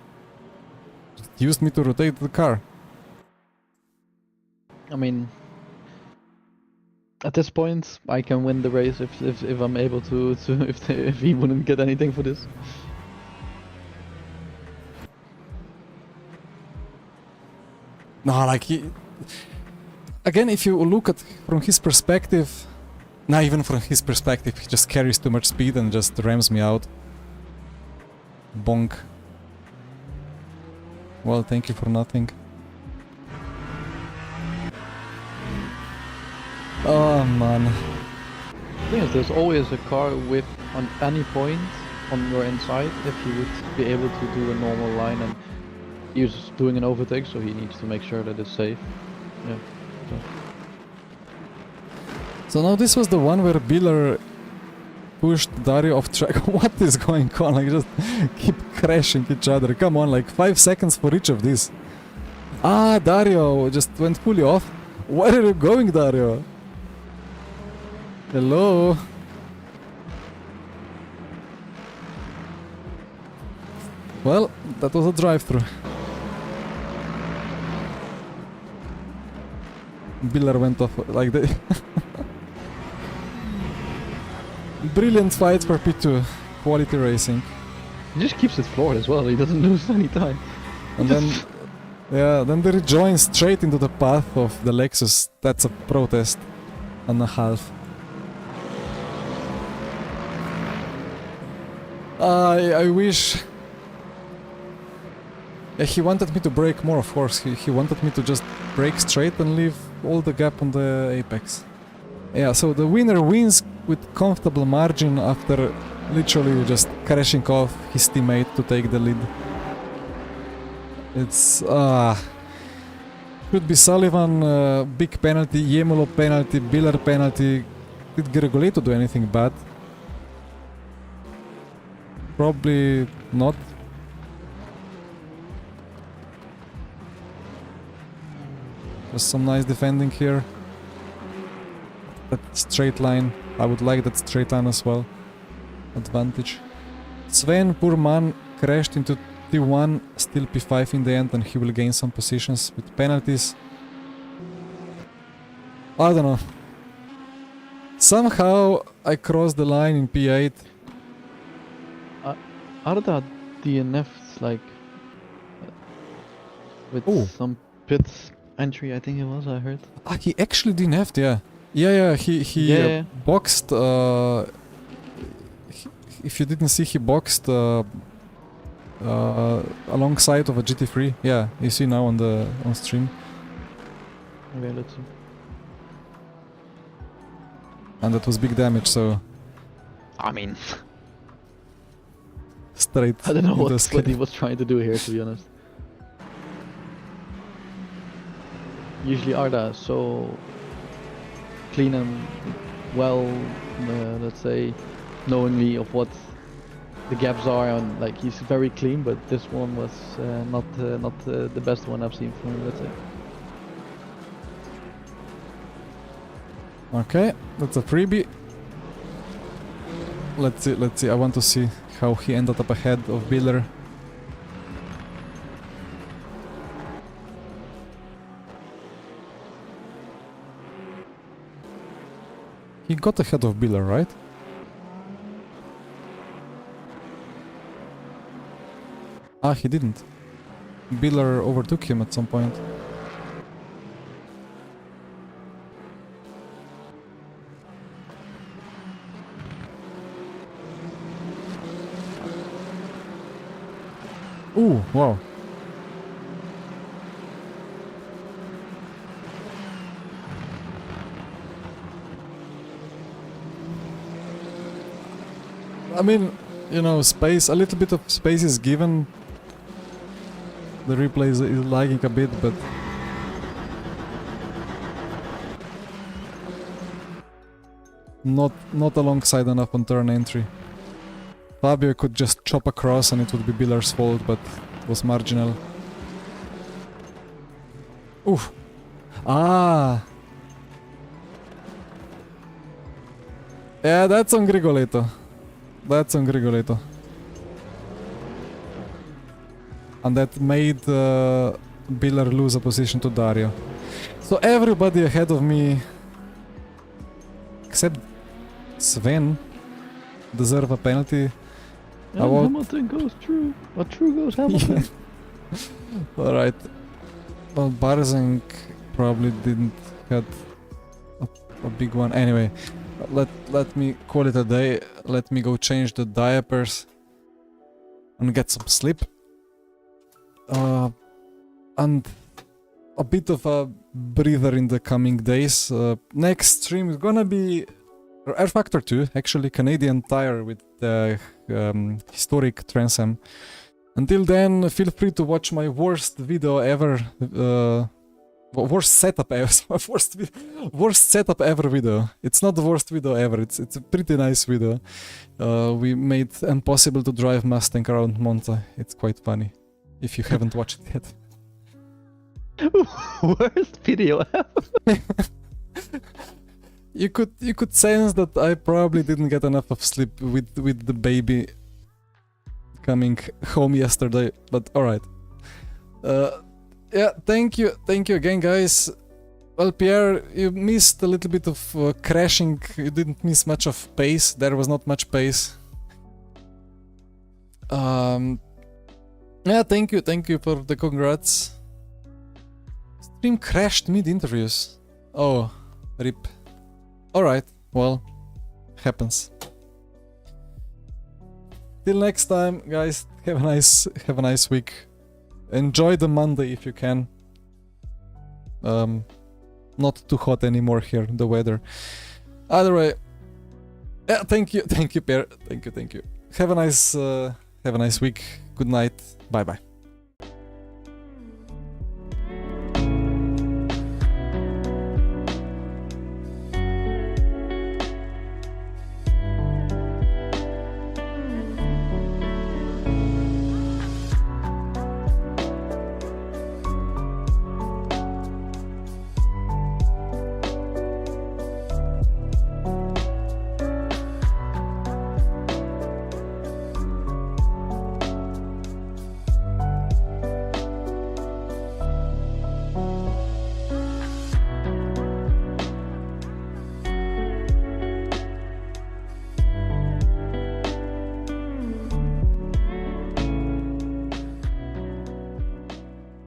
Speaker 1: just use me to rotate the car.
Speaker 2: I mean, at this point I can win the race if I'm able to if he wouldn't get anything for this.
Speaker 1: No, like, again, if you look at from his perspective, not even from his perspective, he just carries too much speed and just rams me out. Bonk. Well, thank you for nothing. Oh man.
Speaker 2: The thing is, there's always a car with on any point on your inside if he would be able to do a normal line, and he's doing an overtake, so he needs to make sure that it's safe. Yeah.
Speaker 1: So now this was the one where Biller pushed Dario off track. What is going on? Like, just keep crashing each other. Come on, like 5 seconds for each of these. Ah, Dario just went fully off. Where are you going, Dario? Hello? Well, that was a drive-through. Biller went off like the brilliant fight for P2. Quality racing.
Speaker 2: He just keeps it floored as well. He doesn't lose any time.
Speaker 1: And then, yeah, then they rejoin straight into the path of the Lexus. That's a protest and a half. I wish... Yeah, he wanted me to brake more, of course. He wanted me to just brake straight and leave all the gap on the apex. Yeah, so the winner wins with comfortable margin after literally just crashing off his teammate to take the lead. It's... should be Sullivan, big penalty, Yemolo penalty, Biller penalty. Did Gregoleto do anything bad? Probably not. Just some nice defending here. That straight line. I would like that straight line as well. Advantage. Sven, poor man, crashed into T1, still P5 in the end, and he will gain some positions with penalties. I don't know. Somehow I crossed the line in P8.
Speaker 2: Arda DNF'd like with
Speaker 1: Oh.
Speaker 2: some pits entry, I think it was, I heard.
Speaker 1: He actually DNF'd, yeah. Yeah, he
Speaker 2: Yeah.
Speaker 1: boxed, if you didn't see, he boxed alongside of a GT3. Yeah, you see now on stream.
Speaker 2: Okay, let's see.
Speaker 1: And that was big damage, so
Speaker 2: I mean,
Speaker 1: straight
Speaker 2: I don't know
Speaker 1: into
Speaker 2: what
Speaker 1: scale.
Speaker 2: he was trying to do here, to be honest. Usually Arda is so clean and well, let's say, knowingly of what the gaps are, and like he's very clean. But this one was not the best one I've seen from him, let's say.
Speaker 1: Okay, that's a freebie. Let's see. I want to see how he ended up ahead of Biller. He got ahead of Biller, right? He didn't. Biller overtook him at some point. Ooh, wow. I mean, you know, space, a little bit of space is given. The replay is lagging a bit, but not alongside enough on turn entry. Fabio could just chop across and it would be Biller's fault, but it was marginal. Oof. Yeah, that's on Grigoletto. That's on Grigoletto. And that made Biller lose a position to Dario. So everybody ahead of me, except Sven, deserve a penalty.
Speaker 2: And Hamilton goes true. What true goes Hamilton.
Speaker 1: Alright. Well, Barzeng probably didn't had a big one. Anyway, let me call it a day. Let me go change the diapers and get some sleep. And a bit of a breather in the coming days. Next stream is gonna be R Factor 2, actually Canadian Tire with the historic Trans Am. Until then, feel free to watch my worst video ever, worst setup ever, worst setup ever video. It's not the worst video ever, it's a pretty nice video. We made impossible to drive Mustang around Monza. It's quite funny, if you haven't watched it yet.
Speaker 2: Worst video ever.
Speaker 1: You could sense that I probably didn't get enough of sleep with the baby coming home yesterday, but alright. Yeah, thank you again, guys. Well, Pierre, you missed a little bit of crashing. You didn't miss much of pace. There was not much pace. Yeah, thank you for the congrats. Stream crashed mid-interviews. Oh, rip. Alright, well, happens. Till next time, guys, have a nice week. Enjoy the Monday if you can. Not too hot anymore here, the weather. Either way, yeah, thank you, Pierre. Thank you. Have a nice week. Good night. Bye bye.